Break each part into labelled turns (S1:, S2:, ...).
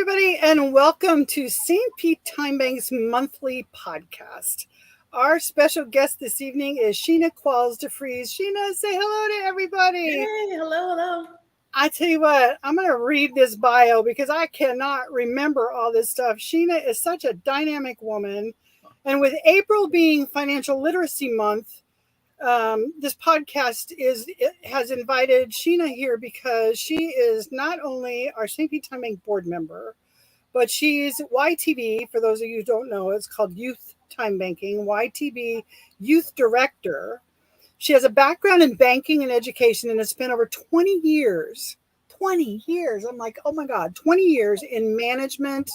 S1: everybody, and welcome to St. Pete Timebank's monthly podcast. Our special guest this evening is Sheena Qualles de Freece. Sheena, say hello to everybody.
S2: Hey, hello.
S1: I tell you what, I'm going to read this bio because I cannot remember all this stuff. Sheena is such a dynamic woman. And with April being Financial Literacy Month, this podcast has invited Sheena here because she is not only our St. Pete Timebank board member, but she's YTB. For those of you who don't know, it's called Youth Timebanking, YTB Youth Director. She has a background in banking and education and has spent over 20 years. 20 years. I'm like, oh my God, 20 years in management,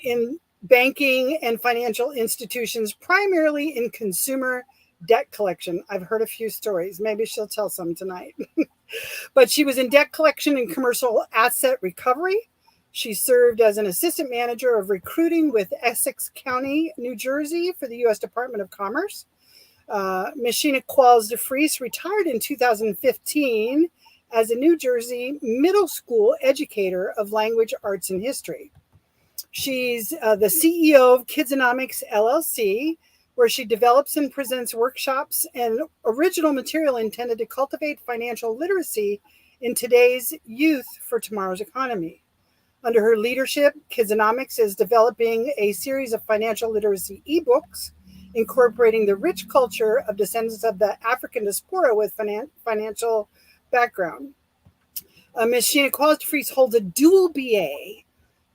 S1: in banking and financial institutions, primarily in consumer debt collection. I've heard a few stories. Maybe she'll tell some tonight. But she was in debt collection and commercial asset recovery. She served as an assistant manager of recruiting with Essex County, New Jersey for the U.S. Department of Commerce. Ms. Sheena Qualles de Freece retired in 2015 as a New Jersey middle school educator of language, arts, and history. She's the CEO of Kidzonomics LLC, where she develops and presents workshops and original material intended to cultivate financial literacy in today's youth for tomorrow's economy. Under her leadership, Kidzonomics is developing a series of financial literacy eBooks, incorporating the rich culture of descendants of the African diaspora with financial background. Ms. Sheena Qualles de Freece holds a dual BA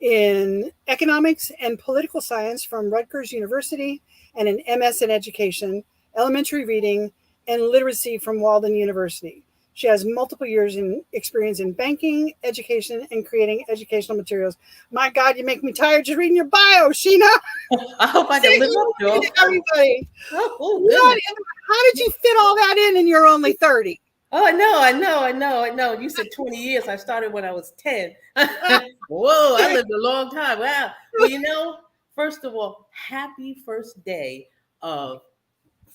S1: in economics and political science from Rutgers University and an MS in education, elementary reading, and literacy from Walden University. She has multiple years in experience in banking, education, and creating educational materials. My God, you make me tired just reading your bio, Sheena.
S2: I hope I can live up to it.
S1: Everybody. How did you fit all that in and you're only 30?
S2: Oh, I know. You said 20 years. I started when I was 10. Whoa, I lived a long time. Wow. Well, first of all, happy first day of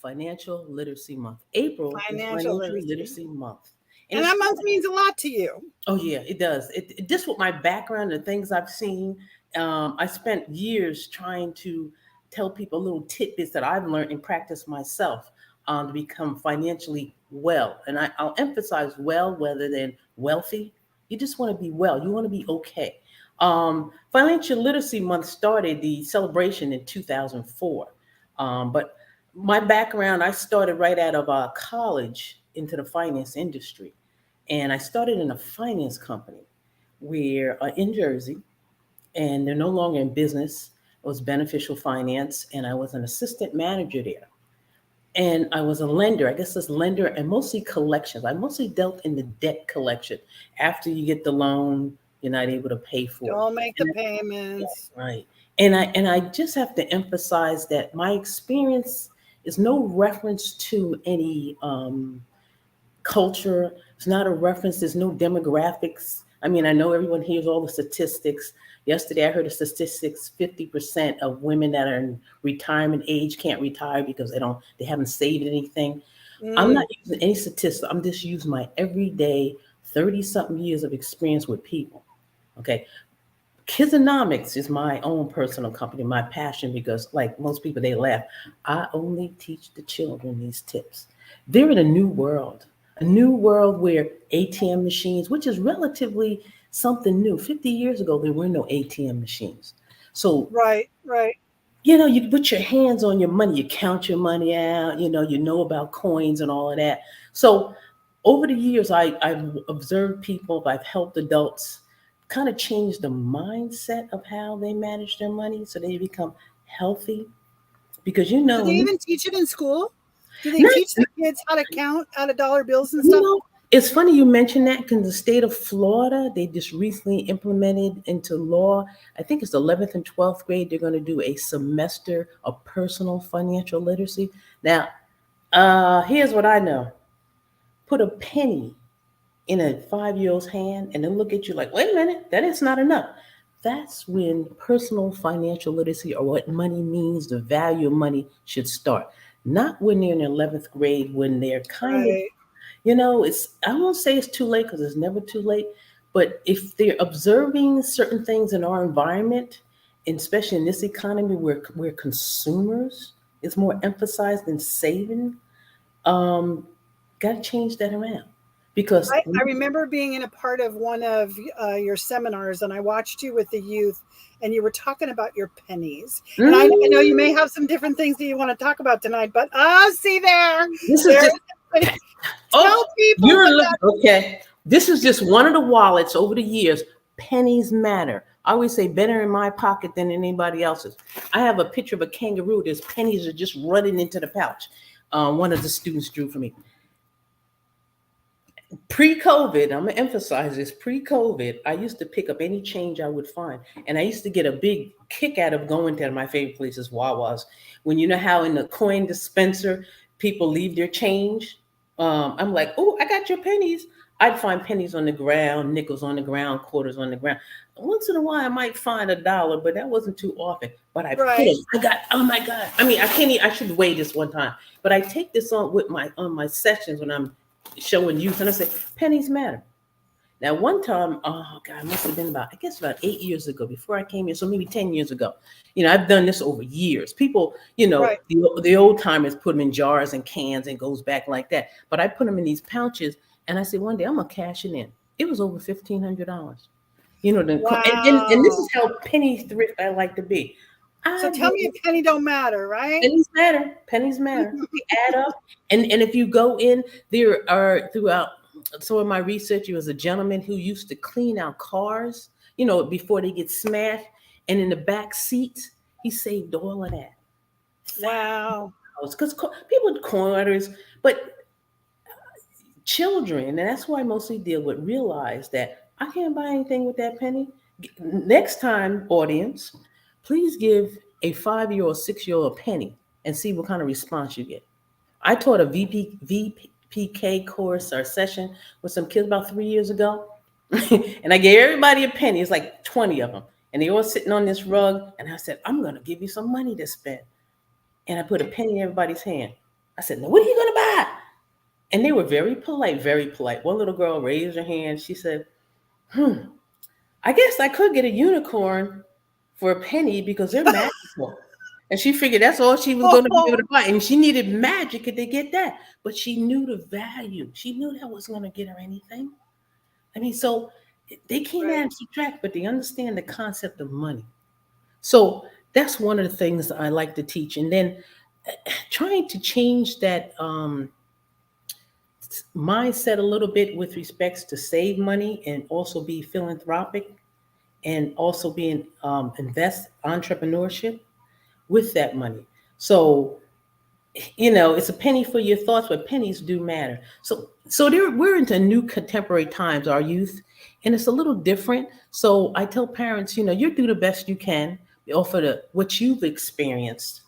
S2: Financial Literacy Month. April is Financial Literacy Month.
S1: And that month means a lot to you.
S2: Oh, yeah, it does. Just with my background and things I've seen, I spent years trying to tell people little tidbits that I've learned and practiced myself to become financially well. And I'll emphasize well rather than wealthy. You just want to be well. You want to be okay. Financial Literacy Month started the celebration in 2004. But my background, I started right out of college into the finance industry. And I started in a finance company where in Jersey, and they're no longer in business. It was Beneficial Finance, and I was an assistant manager there. And I was a lender, I guess it's lender and mostly collections. I mostly dealt in the debt collection. After you get the loan, you're not able to pay for it.
S1: Don't make the payments.
S2: Right. And I just have to emphasize that my experience is no reference to any culture. It's not a reference. There's no demographics. I mean, I know everyone hears all the statistics. Yesterday, I heard the statistics: 50% of women that are in retirement age can't retire because they haven't saved anything. I'm not using any statistics. I'm just using my everyday 30-something years of experience with people. Okay. Kidzonomics is my own personal company, my passion, because like most people, they laugh. I only teach the children these tips. They're in a new world where ATM machines, which is relatively something new. 50 years ago, there were no ATM machines. So
S1: right.
S2: You put your hands on your money, you count your money out, you know about coins and all of that. So over the years, I've observed people, I've helped adults kind of change the mindset of how they manage their money so they become healthy. Because
S1: do they even teach it in school? Do they teach the kids how to count out of dollar bills and stuff?
S2: It's funny you mention that because the state of Florida, they just recently implemented into law, I think it's 11th and 12th grade, they're going to do a semester of personal financial literacy. Now, here's what I know. Put a penny in a 5-year-old's hand and then look at you like, wait a minute, that is not enough. That's when personal financial literacy, or what money means, the value of money, should start. Not when they're in 11th grade, when they're kind of, I won't say it's too late because it's never too late, But if they're observing certain things in our environment, and especially in this economy where consumers is more emphasized than saving, um, got to change that around. Because
S1: I remember being in a part of one of your seminars, and I watched you with the youth, and you were talking about your pennies. And I know you may
S2: mm,
S1: have some different things that you want to talk about tonight, but see
S2: this is
S1: there.
S2: just
S1: Tell
S2: oh,
S1: people
S2: you're
S1: what
S2: looking
S1: that.
S2: okay. This is just one of the wallets over the years. Pennies matter. I always say better in my pocket than anybody else's. I have a picture of a kangaroo. There's pennies are just running into the pouch. One of the students drew for me. Pre-COVID, I'm gonna emphasize this. Pre-COVID, I used to pick up any change I would find, and I used to get a big kick out of going to my favorite places, Wawa's. When you know how in the coin dispenser people leave their change, I'm like, oh, I got your pennies. I'd find pennies on the ground, nickels on the ground, quarters on the ground. Once in a while, I might find $1, but that wasn't too often. But I put
S1: Right.
S2: it. I got. Oh my god! I mean, I can't. I should weigh this one time, but I take this on with my on my sessions when I'm showing youth, and I say pennies matter. Now, one time, oh God, it must have been about, I guess about 8 years ago before I came here, so maybe 10 years ago. I've done this over years. People,
S1: Right.
S2: the old timers put them in jars and cans and goes back like that. But I put them in these pouches, and I said one day I'm gonna cash it in. It was over $1,500. And this is
S1: Wow.
S2: how penny thrift I like to be.
S1: So
S2: I
S1: tell me
S2: will
S1: a penny don't matter, right?
S2: Pennies matter. Pennies matter. They add up. And if you go in, there are throughout some of my research, there was a gentleman who used to clean out cars, before they get smashed. And in the back seats, he saved all of that.
S1: Wow.
S2: Because people corners, but children, and that's why I mostly deal with, realize that I can't buy anything with that penny. Next time, audience, please give a 5-year or 6-year a penny and see what kind of response you get. I taught a VPK course or session with some kids about 3 years ago, and I gave everybody a penny. It's like 20 of them, and they all sitting on this rug. And I said, "I'm going to give you some money to spend." And I put a penny in everybody's hand. I said, "Now, what are you going to buy?" And they were very polite, very polite. One little girl raised her hand. She said, I guess I could get a unicorn for a penny because they're magical. And she figured that's all she was going to be able to
S1: Oh,
S2: buy. And she needed magic to get that. But she knew the value. She knew that wasn't going to get her anything. I mean, so they can't add
S1: right.
S2: and subtract, but they understand the concept of money. So that's one of the things that I like to teach. And then trying to change that mindset a little bit with respects to save money and also be philanthropic and also being invest entrepreneurship with that money. So it's a penny for your thoughts, but pennies do matter. So we're into new contemporary times, our youth, and it's a little different. So I tell parents, you do the best you can off of what you've experienced,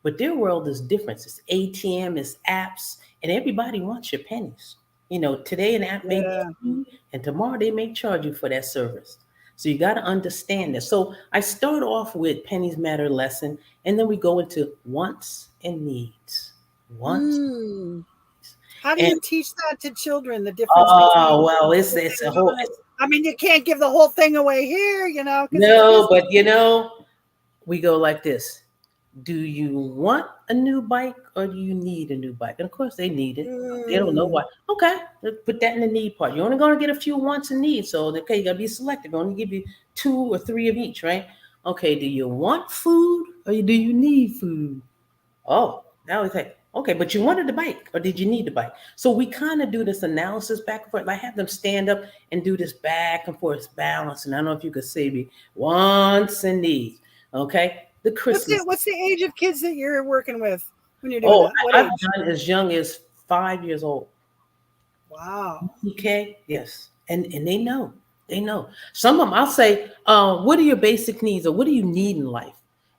S2: but their world is different. It's ATM, it's apps, and everybody wants your pennies. Today an app may be
S1: Yeah.
S2: free, and tomorrow they may charge you for that service. So you got to understand that. So I start off with pennies matter lesson, and then we go into wants and needs. Wants
S1: Mm. How do
S2: and
S1: you teach that to children? The difference between
S2: well,
S1: what
S2: it's
S1: they
S2: a whole
S1: want. I mean, you can't give the whole thing away here, because it's
S2: no,
S1: business.
S2: but we go like this. Do you want a new bike or do you need a new bike? And of course they need it. They don't know why.
S1: Mm.
S2: Okay, let's put that in the need part. You're only gonna get a few wants and needs. So okay, you gotta be selective. I only give you 2 or 3 of each, right? Okay, do you want food or do you need food? Oh, now we say, okay, but you wanted the bike or did you need the bike? So we kind of do this analysis back and forth. I have them stand up and do this back and forth balance. And I don't know if you could say me wants and needs. Okay. The Christmas.
S1: What's the age of kids that you're working with when you're doing
S2: Oh,
S1: that? What
S2: I've
S1: age?
S2: done as young as 5 years old.
S1: Wow.
S2: Okay. Yes. And they know. They know. Some of them I'll say, what are your basic needs or what do you need in life?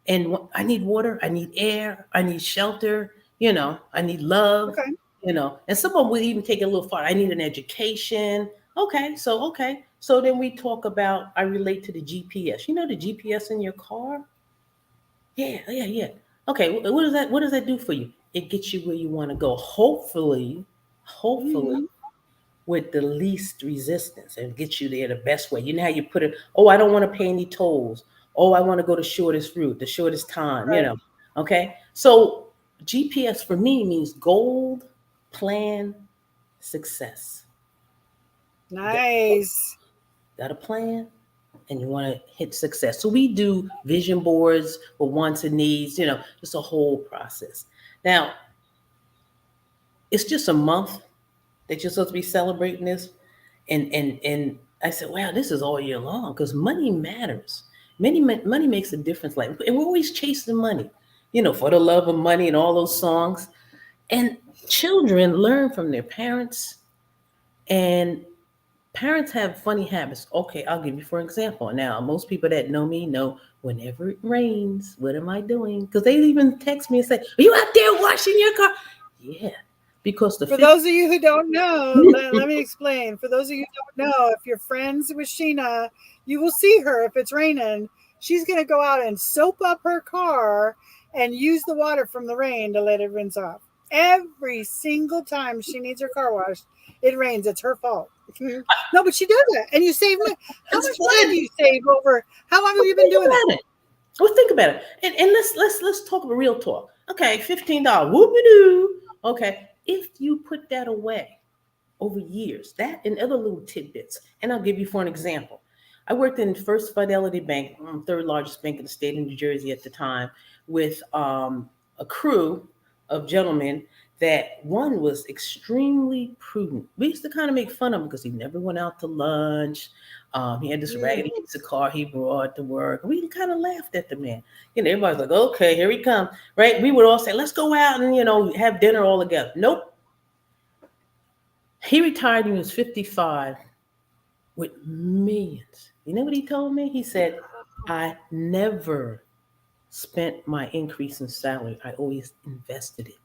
S2: And I need water, I need air, I need shelter, I need love,
S1: Okay.
S2: and some of them will even take it a little far. I need an education. Okay. So then we talk about I relate to the GPS. You know the GPS in your car? Yeah. Okay, what does that do for you? It gets you where you want to go. Hopefully,
S1: Hmm.
S2: with the least resistance and get you there the best way. You know how you put it, oh, I don't want to pay any tolls. Oh, I want to go the shortest route, the shortest time,
S1: Right.
S2: Okay. So GPS for me means gold, plan, success.
S1: Nice.
S2: Got a plan and you want to hit success. So we do vision boards with wants and needs, just a whole process. Now, it's just a month that you're supposed to be celebrating this. And I said, wow, this is all year long because money matters. Money makes a difference. Like, and we're always chasing money, for the love of money and all those songs. And children learn from their parents, and parents have funny habits. Okay, I'll give you for example. Now, most people that know me know whenever it rains, what am I doing? Because they even text me and say, "Are you out there washing your car?" Yeah, because
S1: For those of you who don't know, let me explain. For those of you who don't know, if you're friends with Sheena, you will see her if it's raining. She's going to go out and soap up her car and use the water from the rain to let it rinse off. Every single time she needs her car washed, it rains. It's her fault. No, but she does it, and you save money. How much money do you save over? How long have you been doing it?
S2: Well, think about it, and let's talk about real talk. Okay, $15. Whoop-a-doo. Okay, if you put that away over years, that and other little tidbits, and I'll give you for an example. I worked in First Fidelity Bank, third largest bank in the state of New Jersey at the time, with a crew of gentlemen that one was extremely prudent. We used to kind of make fun of him because he never went out to lunch. He had this raggedy piece of car he brought to work. We kind of laughed at the man. Everybody's like, okay, here he comes, right? We would all say, let's go out and, have dinner all together. Nope. He retired when he was 55 with millions. You know what he told me? He said, I never spent my increase in salary. I always invested it.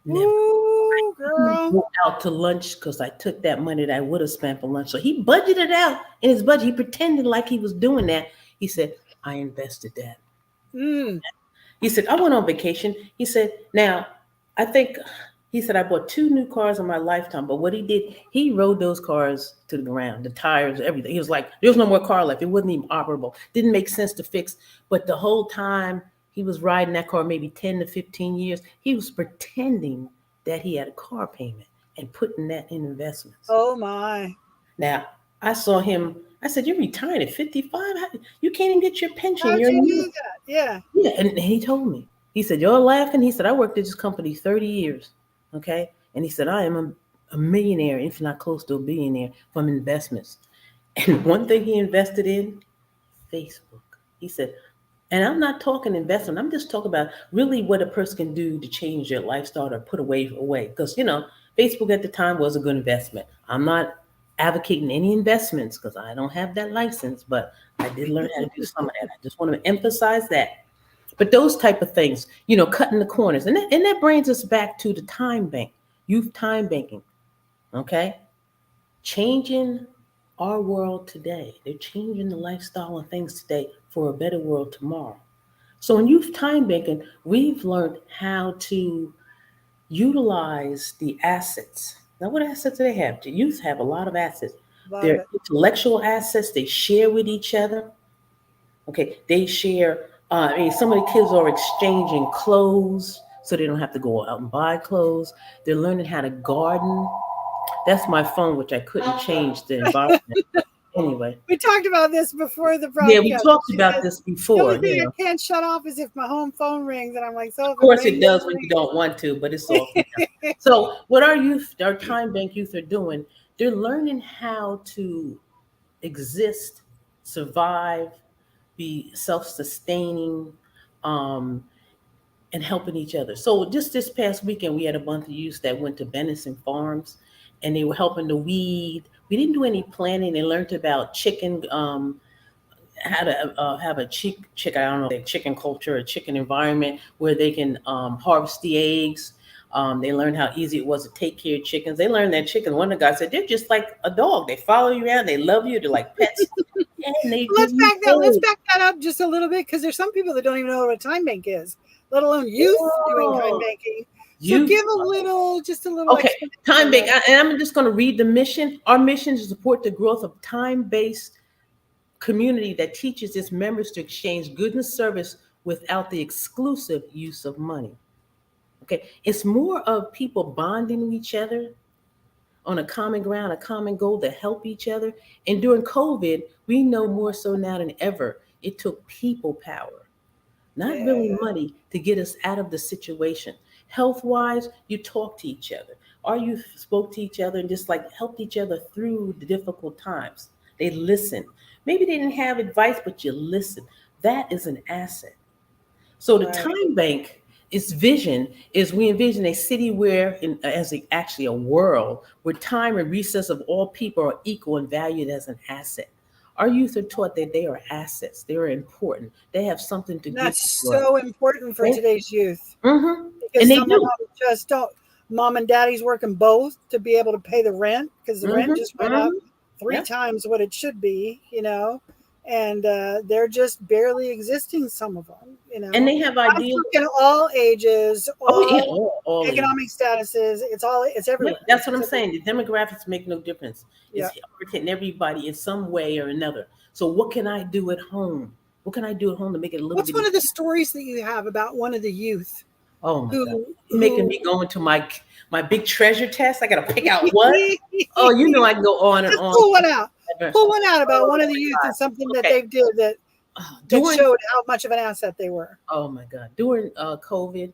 S2: Never.
S1: Ooh, girl.
S2: Go out to lunch because I took that money that I would have spent for lunch. So he budgeted out in his budget. He pretended like he was doing that. He said, I invested that. He said, I went on vacation. He said, now, he said, I bought 2 new cars in my lifetime. But what he did, he rode those cars to the ground, the tires, everything. He was like, there was no more car left. It wasn't even operable. Didn't make sense to fix. But the whole time he was riding that car, maybe 10 to 15 years, he was pretending that he had a car payment and putting that in investments.
S1: Oh, my.
S2: Now, I saw him. I said, you're retired at 55? You can't even get your pension.
S1: How'd you do that? Yeah.
S2: Yeah, and he told me. He said, you're laughing? He said, I worked at this company 30 years, okay? And he said, I am a millionaire, if not close to a billionaire, from investments. And one thing he invested in, Facebook. He said, and I'm not talking investment. I'm just talking about really what a person can do to change their lifestyle or put away. Because, Facebook at the time was a good investment. I'm not advocating any investments because I don't have that license, but I did learn how to do some of that. I just want to emphasize that. But those type of things, cutting the corners. And that brings us back to the time bank, youth time banking, okay? Changing our world today. They're changing the lifestyle and things today for a better world tomorrow. So in youth time banking, we've learned how to utilize the assets. Now, what assets do they have? The youth have a lot of assets. They're intellectual assets. They share with each other. Okay, they share. Some of the kids are exchanging clothes so they don't have to go out and buy clothes. They're learning how to garden. That's my phone, which I couldn't change the environment. Anyway.
S1: We talked about this before the broadcast.
S2: Yeah, we talked about this before.
S1: The only thing I can't shut off is if my home phone rings and I'm like, so.
S2: Of course it does when you don't want to, but it's off. So what our time bank youth are doing, they're learning how to exist, survive, be self-sustaining, and helping each other. So just this past weekend, we had a bunch of youth that went to Benison Farms, and they were helping to weed. We didn't do any planning. They learned about chicken, how to have a chicken, I don't know, chicken culture, a chicken environment where they can harvest the eggs. They learned how easy it was to take care of chickens. They learned that chicken. One of the guys said, they're just like a dog. They follow you around. They love you. They're like pets. And
S1: let's back that up just a little bit because there's some people that don't even know what a time bank is, let alone youth doing time banking. So give just a little
S2: Okay,
S1: explanation.
S2: Timebank, and I'm just going to read the mission. Our mission is to support the growth of time-based community that teaches its members to exchange goods and service without the exclusive use of money. Okay, it's more of people bonding with each other on a common ground, a common goal to help each other. And during COVID, we know more so now than ever, it took people power, not
S1: Yeah,
S2: really money, to get us out of the situation. Health wise, you talk to each other, or you spoke to each other and just like helped each other through the difficult times. They listened. Maybe they didn't have advice, but you listened. That is an asset. So the
S1: right.
S2: Time Bank, its vision is we envision a city where, actually a world where time and resources of all people are equal and valued as an asset. Our youth are taught that they are assets. They are important. They have something to give to
S1: That's
S2: the world.
S1: so important for
S2: Okay?
S1: today's youth
S2: And
S1: because
S2: they
S1: some of
S2: do.
S1: them just don't. Mom and daddy's working both to be able to pay the rent because the rent just went up three
S2: Yep.
S1: times what it should be, and they're just barely existing. Some of them,
S2: And they have
S1: I'm
S2: ideals.
S1: talking all ages,
S2: Oh yeah,
S1: all
S2: all ages.
S1: economic statuses. It's
S2: Yep,
S1: everywhere.
S2: that's what I'm
S1: It's everywhere.
S2: saying. The demographics make no difference.
S1: Yeah.
S2: It's hitting everybody in some way or another. So what can I do at home? What can I do at home to make it a little
S1: What's
S2: bit
S1: one of the
S2: easier?
S1: stories that you have about one of the youth
S2: Oh my God. You're making
S1: who
S2: me go into my big treasure test. I gotta pick out one. Oh, you know I can go on and
S1: Just
S2: on.
S1: pull one out. Pull one out about
S2: Oh
S1: one of the
S2: my
S1: youth and something
S2: God.
S1: that
S2: Okay.
S1: they did that
S2: During
S1: showed how much of an asset they were.
S2: Oh my God. During COVID,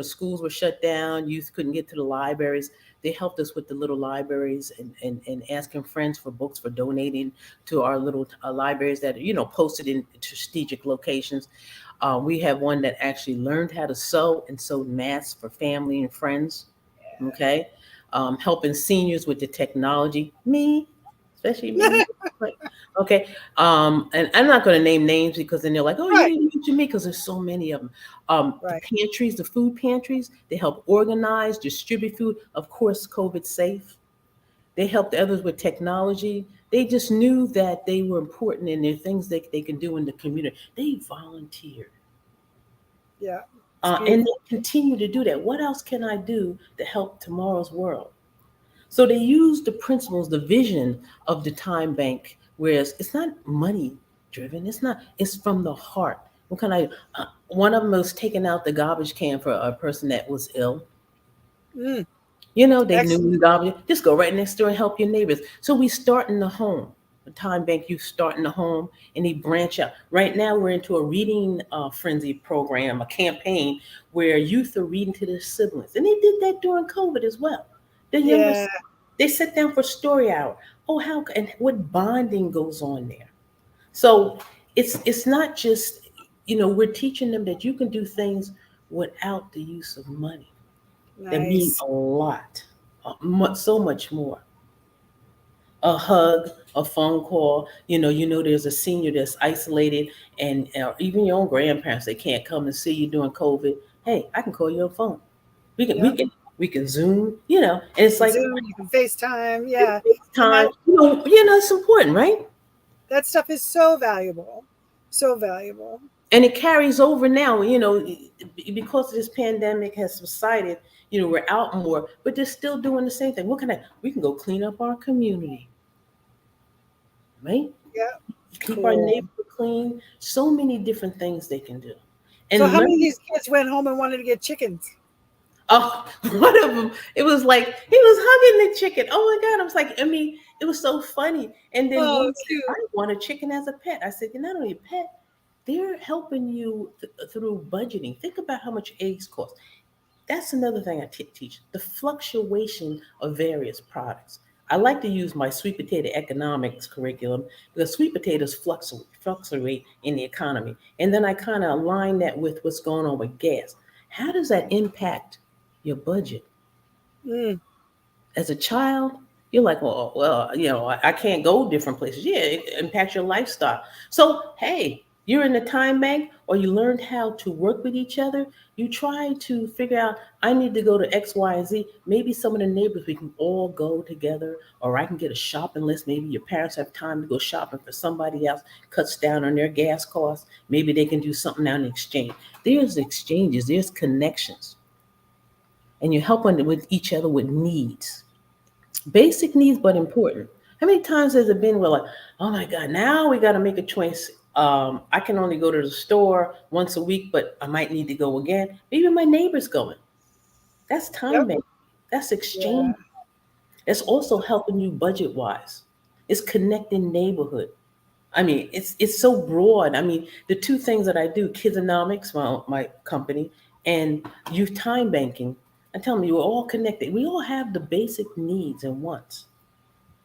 S2: schools were shut down, youth couldn't get to the libraries. They helped us with the little libraries and asking friends for books, for donating to our little libraries that, posted in strategic locations. We have one that actually learned how to sew and sewed masks for family and friends. Okay. Helping seniors with the technology. Me, especially me. Right. Okay. And I'm not going to name names because then they're like, oh, you
S1: Right,
S2: didn't mention me because there's so many of them. The
S1: right.
S2: pantries, the food pantries, they help organize, distribute food. Of course, COVID safe. They helped others with technology. They just knew that they were important and there are things that they can do in the community. They volunteered.
S1: Yeah, it's
S2: And
S1: beautiful.
S2: they continue to do that. What else can I do to help tomorrow's world? So they use the principles, the vision of the time bank, whereas it's not money driven. It's not. It's from the heart. What can I? One of them was taking out the garbage can for a person that was ill.
S1: Mm,
S2: They knew
S1: excellent.
S2: garbage. Just go right next door and help your neighbors. So we start in the home. The time bank, you start in the home, and they branch out. Right now, we're into a reading frenzy program, a campaign where youth are reading to their siblings, and they did that during COVID as well. The younger
S1: Yeah,
S2: they sit down for story hour. Oh, how and what bonding goes on there. So it's not just we're teaching them that you can do things without the use of money that mean
S1: nice.
S2: a lot, so much more. A hug, a phone call. There's a senior that's isolated, and even your own grandparents they can't come and see you during COVID. Hey, I can call you on phone. We can we
S1: Yep.
S2: can we can Zoom. And it's
S1: You can
S2: like
S1: Zoom, you can FaceTime. Yeah, and
S2: time. It's important, right?
S1: that stuff is so valuable, so valuable.
S2: And it carries over now. Because this pandemic has subsided. We're out more, but they're still doing the same thing. What can I? We can go clean up our community, right?
S1: Yeah,
S2: Keep our
S1: cool.
S2: neighborhood clean. So many different things they can do.
S1: So,
S2: And
S1: how many of
S2: learn.
S1: these kids went home and wanted to get chickens?
S2: Oh, one of them, it was like he was hugging the chicken. Oh my God. I was like, it was so funny. And then
S1: Oh,
S2: one said, I
S1: cute.
S2: want a chicken as a pet. I said, you're not only a pet, they're helping you through budgeting. Think about how much eggs cost. That's another thing I teach the fluctuation of various products. I like to use my sweet potato economics curriculum because sweet potatoes fluctuate in the economy. And then I kind of align that with what's going on with gas. How does that impact your budget?
S1: Mm,
S2: As a child, you're like, well, I can't go different places. Yeah, it impacts your lifestyle. So, hey, you're in the time bank or you learned how to work with each other. You try to figure out, I need to go to X, Y, and Z. Maybe some of the neighbors, we can all go together, or I can get a shopping list. Maybe your parents have time to go shopping for somebody else, cuts down on their gas costs. Maybe they can do something out in exchange. There's exchanges, there's connections. and you're helping with each other with needs, basic needs, but important. How many times has it been where like, oh my God, now we got to make a choice. I can only go to the store once a week, but I might need to go again. Maybe my neighbor's going. That's time
S1: Yep.
S2: banking. That's
S1: Yeah.
S2: exchange. It's also helping you budget wise. It's connecting neighborhood. I mean, it's so broad. I mean, the two things that I do, Kidzonomics, my company, and youth time banking, I tell them you're all connected. We all have the basic needs and wants.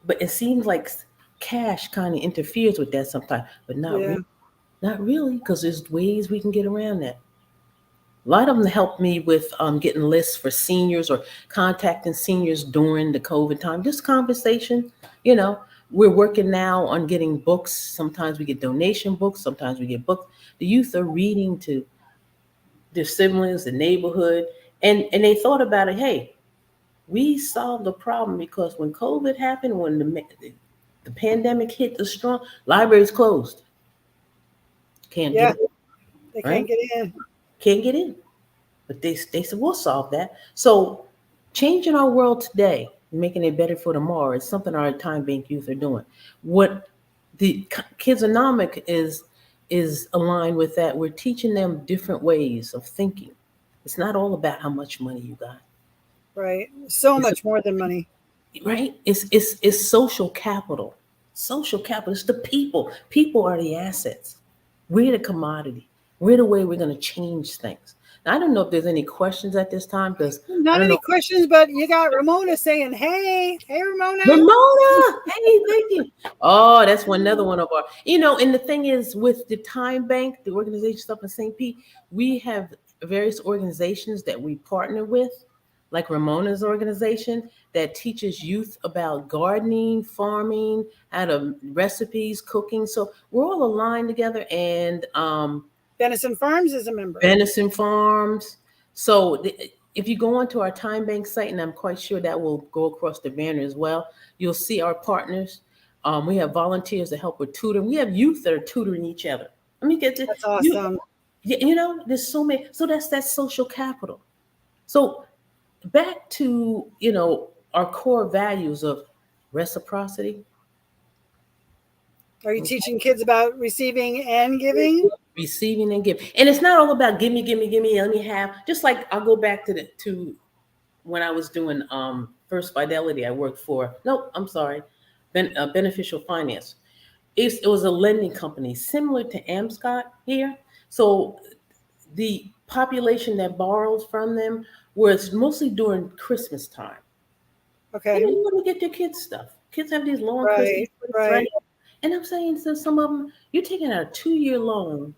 S2: But it seems like cash kind of interferes with that sometimes, but not
S1: Yeah.
S2: really. Not really, because there's ways we can get around that. A lot of them help me with getting lists for seniors or contacting seniors during the COVID time. Just conversation, you know. We're working now on getting books. Sometimes we get donation books. Sometimes we get books. The youth are reading to their siblings, the neighborhood, and they thought about it. Hey, we solved the problem because when COVID happened, when the pandemic hit the strong, libraries closed. Can't get
S1: Yeah.
S2: in,
S1: They can't
S2: right?
S1: get in.
S2: Can't get in. But they said, we'll solve that. So changing our world today, making it better for tomorrow is something our time bank youth are doing. What the Kidzonomic is aligned with that. We're teaching them different ways of thinking. It's not all about how much money you got.
S1: Right. So
S2: It's
S1: much more than money.
S2: right? It's social capital. Social capital. It's the people. People are the assets. We're the commodity. We're the way we're going to change things. Now, I don't know if there's any questions at this time because I
S1: Not
S2: don't
S1: any
S2: know.
S1: questions, but you got Ramona saying, "Hey, hey, Ramona."
S2: Ramona, hey, thank you. Oh, that's one another one of our. And the thing is, with the Time Bank, the organization up in St. Pete, we have various organizations that we partner with, like Ramona's organization that teaches youth about gardening, farming, how to recipes, cooking. So we're all aligned together, and
S1: Denison Farms is a member.
S2: venison farms. So if you go onto our Time Bank site, and I'm quite sure that will go across the banner as well, you'll see our partners. We have volunteers to help with tutoring. We have youth that are tutoring each other. Let me get to
S1: That's
S2: you.
S1: awesome.
S2: There's so many. So that's that social capital. So back to our core values of reciprocity.
S1: Are you teaching kids about receiving and giving?
S2: Receiving and giving, and it's not all about give me, give me, give me. Let me have. Just like I'll go back to when I was doing First Fidelity, I worked for. Nope, I'm sorry, Beneficial Finance. It was a lending company similar to Amscot here. So the population that borrows from them was mostly during Christmas time. They
S1: Okay.
S2: don't want to get their kids stuff. Kids have these long Christmas
S1: Right.
S2: lists, right?
S1: Right.
S2: And I'm saying to some of them, you're taking out a 2-year loan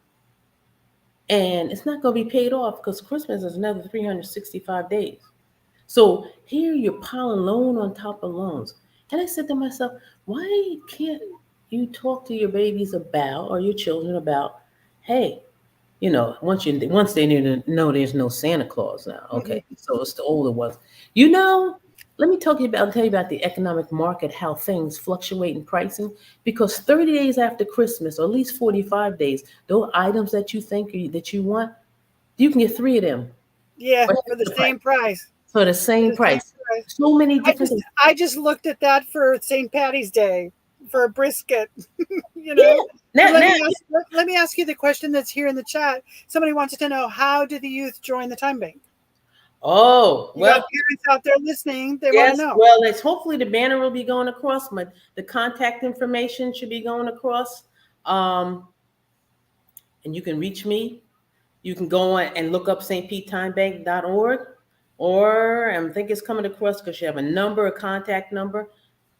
S2: and it's not going to be paid off because Christmas is another 365 days. So here you're piling loan on top of loans. And I said to myself, why can't you talk to your babies about or your children about, hey, once they need to know there's no Santa Claus now.
S1: Mhm.
S2: Okay, so it's the older ones. Let me tell you about the economic market, how things fluctuate in pricing. Because 30 days after Christmas, or at least 45 days, those items that you think that you want, you can get three of them
S1: Yeah,
S2: for
S1: for the
S2: the price.
S1: same price.
S2: For the
S1: For
S2: same
S1: the same
S2: price.
S1: price.
S2: So many
S1: I
S2: different
S1: just
S2: things.
S1: I just looked at that for St. Patty's Day for a brisket. you
S2: Yeah.
S1: know. But
S2: Now, now,
S1: let me ask you the question that's here in the chat. Somebody wants to know, how do the youth join the time bank?
S2: oh,
S1: You got
S2: well,
S1: parents out there listening, they want to
S2: yes.
S1: know.
S2: Well, it's hopefully the banner will be going across. The contact information should be going across. Um, and you can reach me. You can go on and look up stptimebank.org, or I think it's coming across because you have a contact number,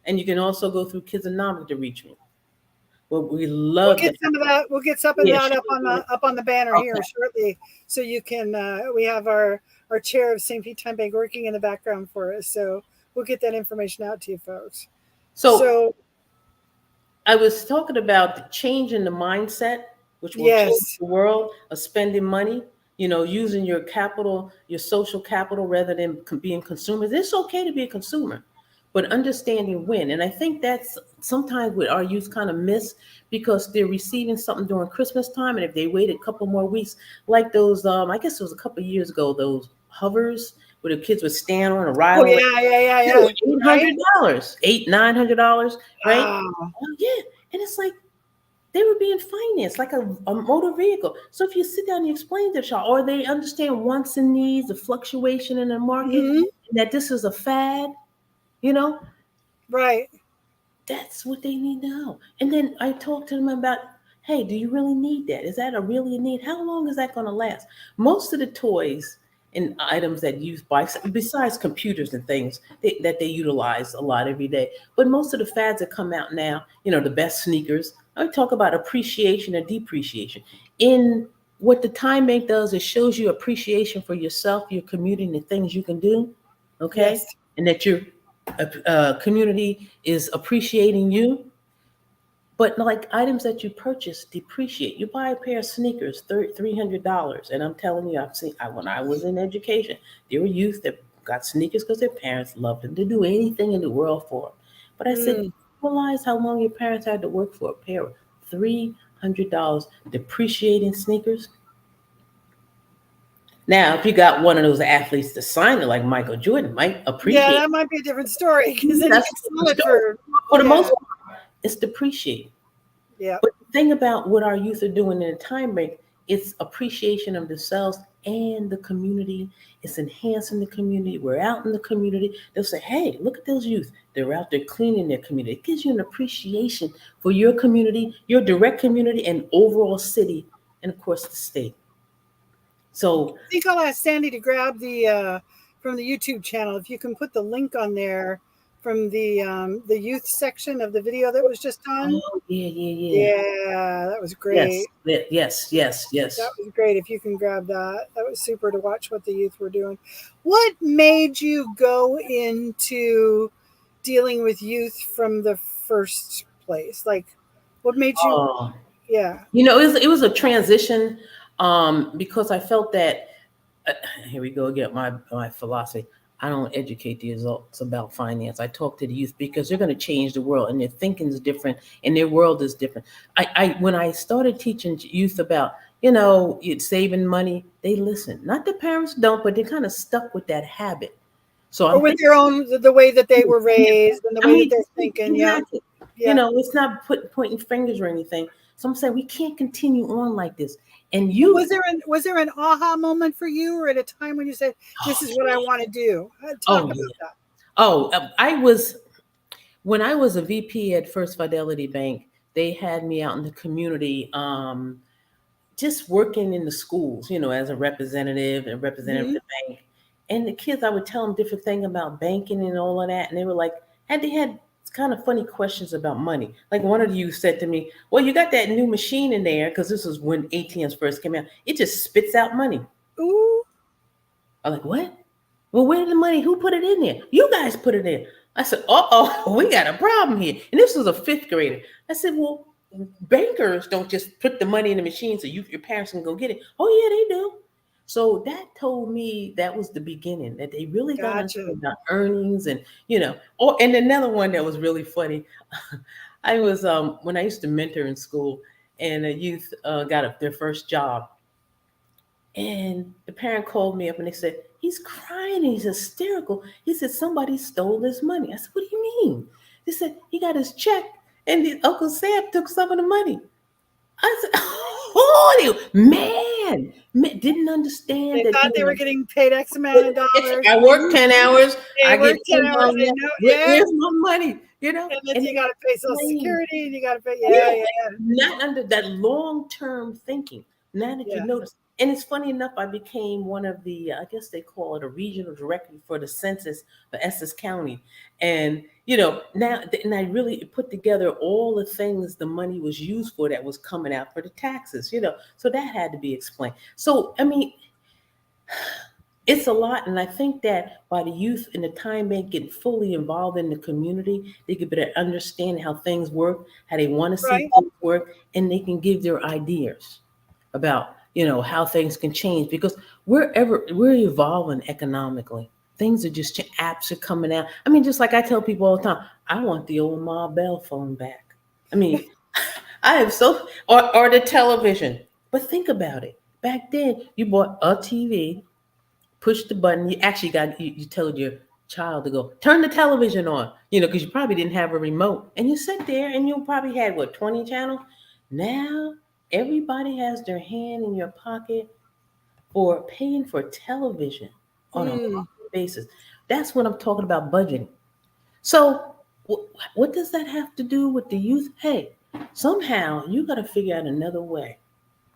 S2: and you can also go through Kidzonomic to reach me. Well, we
S1: We'll
S2: love
S1: get
S2: that.
S1: some of that. We'll get some of
S2: Yeah,
S1: that
S2: she
S1: up on the banner here
S2: okay.
S1: shortly, so you can. We have our chair of St. Pete Time Bank working in the background for us, so we'll get that information out to you folks.
S2: So
S1: So
S2: I was talking about the change in the mindset, which will change
S1: yes,
S2: the world of spending money. Using your capital, your social capital, rather than being consumers. It's okay to be a consumer, but understanding when. And I think that's sometimes what our youth kind of miss because they're receiving something during Christmas time, and if they wait a couple more weeks, like those, I guess it was a couple of years ago, those hovers where the kids would stand on a ride
S1: Oh
S2: on.
S1: yeah. Right?
S2: $800, $900, right?
S1: Wow.
S2: Oh, yeah, and it's like they were being financed like a motor vehicle. So if you sit down and you explain to a child, or they understand wants and needs, the fluctuation in the market,
S1: Hmm.
S2: and that this is a fad, you know,
S1: Right.
S2: that's what they need to know. And then I talk to them about, hey, do you really need that? Is that a really a need? How long is that going to last? Most of the toys and items that youth buy, besides computers and things that they utilize a lot every day, but most of the fads that come out now, the best sneakers, I talk about appreciation and depreciation. In what the Time Bank does, it shows you appreciation for yourself, your community, and the things you can do, okay?
S1: Yes.
S2: And that your community is appreciating you. But like items that you purchase depreciate. You buy a pair of sneakers, $300, and I'm telling you, when I was in education, there were youth that got sneakers because their parents loved them to do anything in the world for them. But I said,
S1: Mm.
S2: you realize how long your parents had to work for a pair of $300 depreciating sneakers? Now, if you got one of those athletes to sign it, like Michael Jordan, might
S1: Yeah,
S2: appreciate
S1: that might be a different story because
S2: it.
S1: then you
S2: That's
S1: can
S2: the
S1: sell it
S2: story.
S1: for,
S2: For the
S1: yeah,
S2: most part, it's depreciating.
S1: yeah.
S2: But the thing about what our youth are doing in a time break, it's appreciation of themselves and the community. It's enhancing the community. We're out in the community. They'll say, hey, look at those youth. They're out there cleaning their community. It gives you an appreciation for your community, your direct community, and overall city, and of course the state. So,
S1: I think I'll ask Sandy to grab the from the YouTube channel if you can put the link on there from the youth section of the video that was just done.
S2: oh yeah.
S1: Yeah, that was
S2: Yes,
S1: great.
S2: yes.
S1: That was great. If you can grab that, that was super to watch what the youth were doing. What made you go into dealing with youth from the first place? Like, what made you?
S2: Oh,
S1: Yeah.
S2: it was a transition, because I felt that uh, here we go again. My philosophy. I don't educate the adults about finance. I talk to the youth because they're going to change the world, and their thinking is different, and their world is different. I when I started teaching youth about saving money, they listen. Not the parents don't, but they kind of stuck with that habit. So
S1: Or
S2: I'm
S1: with
S2: thinking,
S1: their own, the way that they were raised and the
S2: I
S1: way that
S2: mean,
S1: they're thinking.
S2: you
S1: Yeah.
S2: have to.
S1: Yeah.
S2: It's not pointing fingers or anything. So I'm saying we can't continue on like this. And
S1: But
S2: youth,
S1: was there an aha moment for you, or at a time when you said, "This is what I want to do"? Talk
S2: oh
S1: about
S2: yeah,
S1: that.
S2: I was when I was a VP at First Fidelity Bank. They had me out in the community, just working in the schools, as a representative and representative of
S1: Hmm.
S2: the bank. And the kids, I would tell them different things about banking and all of that, and they were like, and they had kind of funny questions about money. Like one of you said to me, "Well, you got that new machine in there because this was when ATMs first came out. It just spits out money."
S1: Ooh.
S2: I'm like, "What? Well, where did the money? Who put it in there? You guys put it in." I said, "Uh-oh, we got a problem here." And this was a fifth grader. I said, "Well, bankers don't just put the money in the machine so your parents can go get it." "Oh, yeah, they do." So that told me that was the beginning, that they really got to
S1: Gotcha.
S2: understand about earnings and another one that was really funny. I was, when I used to mentor in school, and a youth got their first job, and the parent called me up and they said, he's crying and he's hysterical. He said, somebody stole his money. I said, what do you mean? They said, he got his check and Uncle Sam took some of the money. I said, oh, man, didn't understand
S1: They
S2: that,
S1: thought they were getting paid X amount of dollars.
S2: I work 10 hours,
S1: They
S2: I get
S1: worked 10 hours.
S2: 10
S1: They
S2: dollars.
S1: know. Yeah.
S2: Where's my money?
S1: And then
S2: And
S1: you
S2: they
S1: got to pay Social
S2: explain.
S1: Security, and you got to pay. Yeah.
S2: Yeah,
S1: Yeah.
S2: not under that long-term thinking. Now that you
S1: Yeah.
S2: notice, and it's funny enough, I became one of the, I guess they call it a regional director for the census for Essex County, and now, and I really put together all the things the money was used for that was coming out for the taxes. So that had to be explained. So I mean, it's a lot, and I think that by the youth in the time bank getting fully involved in the community, they get better understand how things work, how they want to see
S1: Right.
S2: things work, and they can give their ideas about how things can change because we're evolving economically. Things are just apps are coming out. I mean, just like I tell people all the time, I want the old Ma Bell phone back. I mean, I am so or the television. But think about it. Back then, you bought a TV push the button. You tell your child to go turn the television on, because you probably didn't have a remote, and you sit there and you probably had what 20 channels. Now everybody has their hand in your pocket for paying for television on a
S1: Mm.
S2: monthly basis. That's what I'm talking about budgeting. So, what does that have to do with the youth? Hey, somehow you got to figure out another way.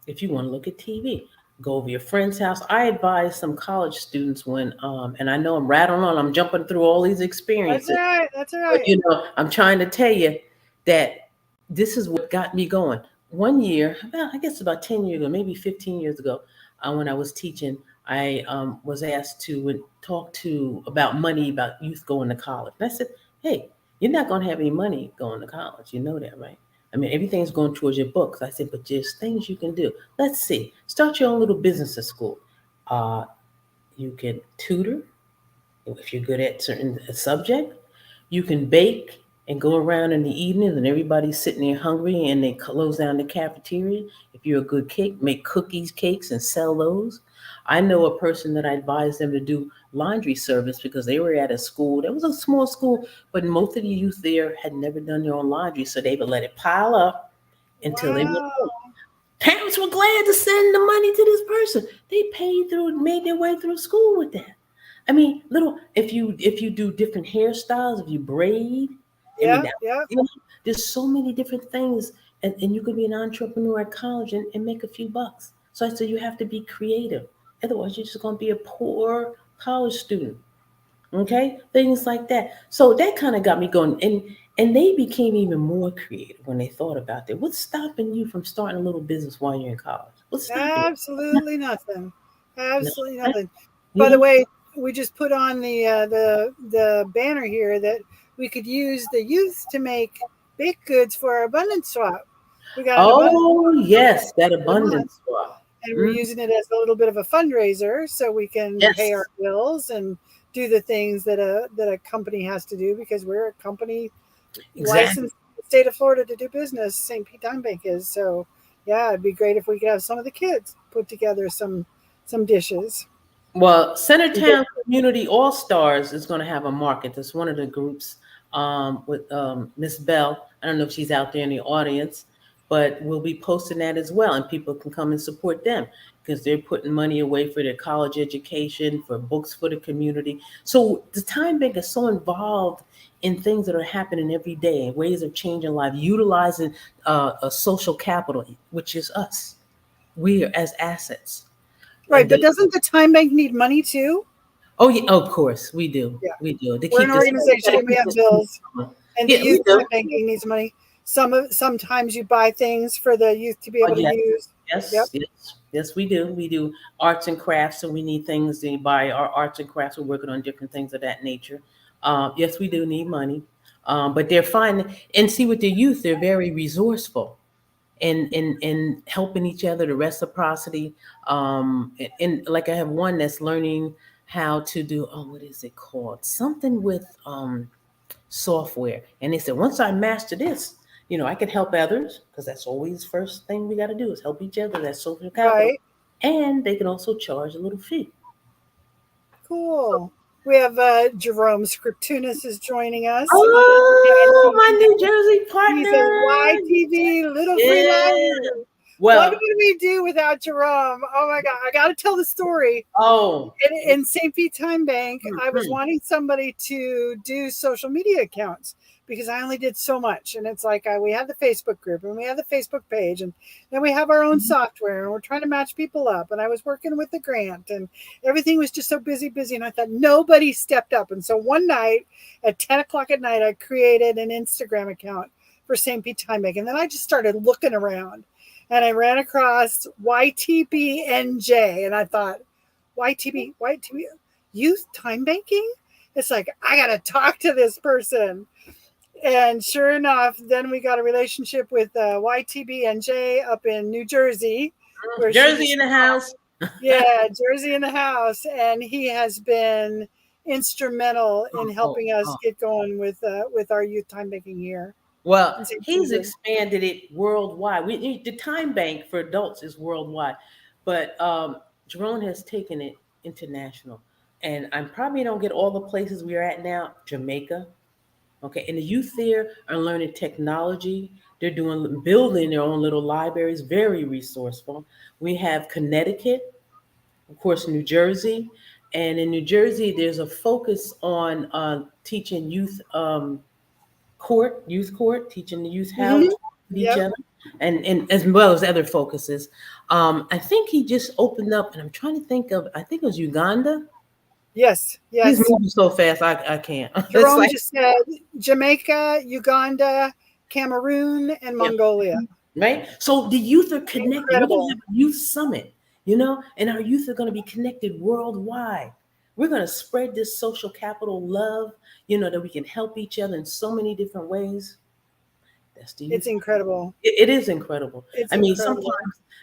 S2: If you want to look at TV, go over your friend's house. I advise some college students and I know I'm rattling on, I'm jumping through all these
S1: That's all
S2: experiences,
S1: right. That's all
S2: but
S1: right.
S2: I'm trying to tell you that this is what got me going. One year, I guess about 10 years ago, maybe 15 years ago, when I was teaching, I was asked to talk to about money, about youth going to college. And I said, hey, you're not going to have any money going to college. You know that, right? I mean, everything's going towards your books. I said, but there's things you can do. Let's see. Start your own little business at school. Uh, you can tutor if you're good at certain subject. You can bake and go around in the evenings and everybody's sitting there hungry and they close down the cafeteria. If you're a good cake, make cookies, cakes, and sell those. I know a person that I advised them to do laundry service because they were at a school. That was a small school, but most of the youth there had never done their own laundry, so they would let it pile up until they went
S1: Wow.
S2: home. Parents were glad to send the money to this person. They paid through, made their way through school with that. I mean, little if you do different hairstyles, if you braid, I mean,
S1: Yep. Yep.
S2: there's so many different things, and you could be an entrepreneur at college and make a few bucks. So I said you have to be creative. Otherwise, you're just going to be a poor college student. Okay, things like that. So that kind of got me going, and they became even more creative when they thought about that. What's stopping you from starting a little business while you're in college? What's stopping you?
S1: Absolutely nothing.
S2: No,
S1: Absolutely nothing.
S2: you
S1: By the
S2: know.
S1: way, we just put on the banner here that we could use the youth to make baked goods for our abundance swap. We got an abundance
S2: Oh yes, that
S1: for the month,
S2: abundance swap.
S1: and we're
S2: Mm,
S1: using it as a little bit of a fundraiser so we can pay our
S2: yes,
S1: bills and do the things that a company has to do because we're a company
S2: exactly.
S1: licensed in the state of Florida to do business. St. Pete Timebank is so. Yeah, it'd be great if we could have some of the kids put together some dishes.
S2: Well, Centertown Community All Stars is going to have a market. That's one of the groups with Miss Bell. I don't know if she's out there in the audience, but we'll be posting that as well, and people can come and support them because they're putting money away for their college education, for books for the community. So the Time Bank is so involved in things that are happening every day, ways of changing life, utilizing a social capital, which is us. We are as assets.
S1: Right, but doesn't the time bank need money too?
S2: Oh yeah, of course we do.
S1: Yeah,
S2: We do to
S1: we're an
S2: keep this. We
S1: organization
S2: gotta
S1: and we
S2: keep
S1: have
S2: this.
S1: bills, and the
S2: Yeah, we
S1: youth
S2: do.
S1: time banking needs money. Sometimes you buy things for the youth to be
S2: Oh
S1: able to
S2: yes,
S1: use. Yep.
S2: yes, yes, yes. We do. We do arts and crafts, so we need things to buy our arts and crafts. We're working on different things of that nature. Yes, we do need money, but they're fine. And see, with the youth, they're very resourceful and helping each other. The reciprocity. And like I have one that's learning how to do. Oh, what is it called? Something with software. And they said, once I master this, I can help others because that's always first thing we got to do is help each other. That's social capital.
S1: Right.
S2: And they can also charge a little fee. So,
S1: Cool. We have Jerome Scriptunas is joining us. And
S2: oh, my New Jersey
S1: he's a
S2: partner.
S1: YTV little free
S2: Yeah.
S1: liar. What
S2: Well,
S1: would we do without Jerome? Oh my God. I got to tell the story.
S2: oh,
S1: In St. Pete Time Bank, I was
S2: mhm.
S1: wanting somebody to do social media accounts because I only did so much. And it's like we have the Facebook group and we have the Facebook page, and then we have our own software and we're trying to match people up. And I was working with the grant and everything was just so busy, busy. And I thought nobody stepped up. And so one night at 10 o'clock at night, I created an Instagram account for St. Pete Time Bank. And then I just started looking around and I ran across YTBNJ and I thought, YTB, youth time banking? It's like, I got to talk to this person. And sure enough, then we got a relationship with YTBNJ up in New Jersey, where
S2: Jersey
S1: she's,
S2: in the house.
S1: yeah, Jersey in the house. And he has been instrumental in
S2: Oh,
S1: helping us
S2: oh.
S1: get going with our youth time banking here
S2: Well,
S1: in St.
S2: he's
S1: Susan.
S2: expanded it worldwide. The Time Bank for adults is worldwide, but Jerome has taken it international. And I probably don't get all the places we're at now. Jamaica, okay, and the youth there are learning technology. They're doing building their own little libraries, very resourceful. We have Connecticut, of course, New Jersey, and in New Jersey, there's a focus on teaching youth court, teaching the youth how to
S1: Hmm.
S2: talk with each
S1: Yep.
S2: other, and as well as other focuses. I think he just opened up, and I'm trying to think of. I think it was Uganda.
S1: Yes.
S2: He's
S1: Yes.
S2: moving so fast, I can't. It's
S1: Jerome
S2: like,
S1: just said Jamaica, Uganda, Cameroon, and
S2: yeah,
S1: Mongolia.
S2: right. So the youth are connected. We're gonna
S1: Incredible.
S2: have a youth summit, and our youth are gonna be connected worldwide. We're gonna spread this social capital love, that we can help each other in so many different ways. That's the
S1: It's
S2: youth.
S1: incredible.
S2: It is incredible.
S1: It's
S2: I mean, sometimes
S1: incredible.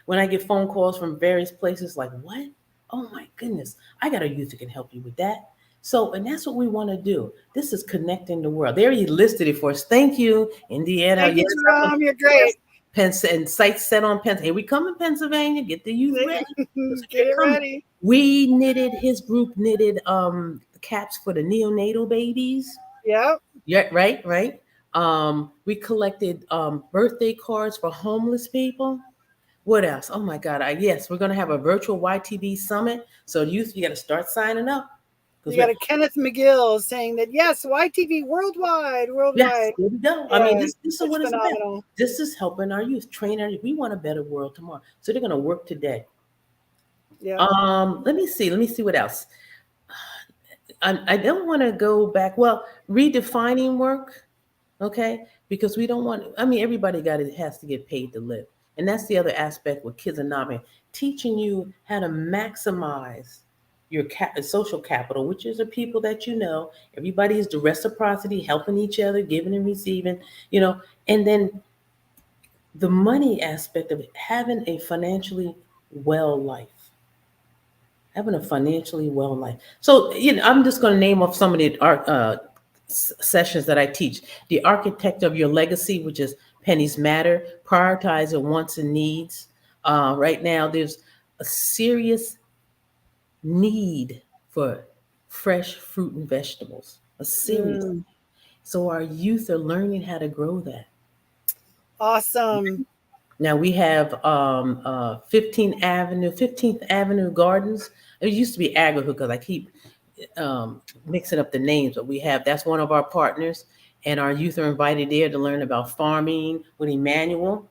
S2: when I get phone calls from various places, like, what? Oh my goodness, I got a youth that can help you with that. So, and that's what we want to do. This is connecting the world. They already listed it for us. Thank you, Indiana.
S1: Thank
S2: Yes,
S1: you, Jerome. You're
S2: yes.
S1: great.
S2: And sites set on Pennsylvania. Here we come in Pennsylvania. Get the youth ready because
S1: Get
S2: they're
S1: it
S2: coming.
S1: ready.
S2: His group knitted caps for the neonatal babies.
S1: Yep.
S2: Yeah, right, right. We collected birthday cards for homeless people. What else? Oh my God! Yes, we're gonna have a virtual YTV summit. So youth, you got to start signing up because
S1: You got
S2: we're
S1: a Kenneth McGill saying that yes, YTV worldwide,
S2: yes,
S1: worldwide.
S2: there we go. I mean,
S1: Yes,
S2: this is
S1: it's
S2: what it's about.
S1: phenomenal.
S2: This is helping our youth, train our youth. We want a better world tomorrow, so they're gonna work today.
S1: Yep.
S2: Let me see. Let me see what else. I don't want to go back. Well, redefining work. Okay, because we don't want, I mean, everybody has to get paid to live, and that's the other aspect with Kidzonomics, teaching you how to maximize your social capital, which is the people that everybody is the reciprocity, helping each other, giving and receiving, you know and then the money aspect of it, having a financially well life, having a financially well life. So, I'm just going to name off some of the art sessions that I teach. The architect of your legacy, which is pennies matter, prioritize your wants and needs. Right now, there's a serious need for fresh fruit and vegetables. A serious.
S1: Mm,
S2: So our youth are learning how to grow that.
S1: awesome.
S2: Now we have 15th Avenue Gardens. It used to be Agrihood because I keep mixing up the names, but that's one of our partners, and our youth are invited there to learn about farming with Emmanuel.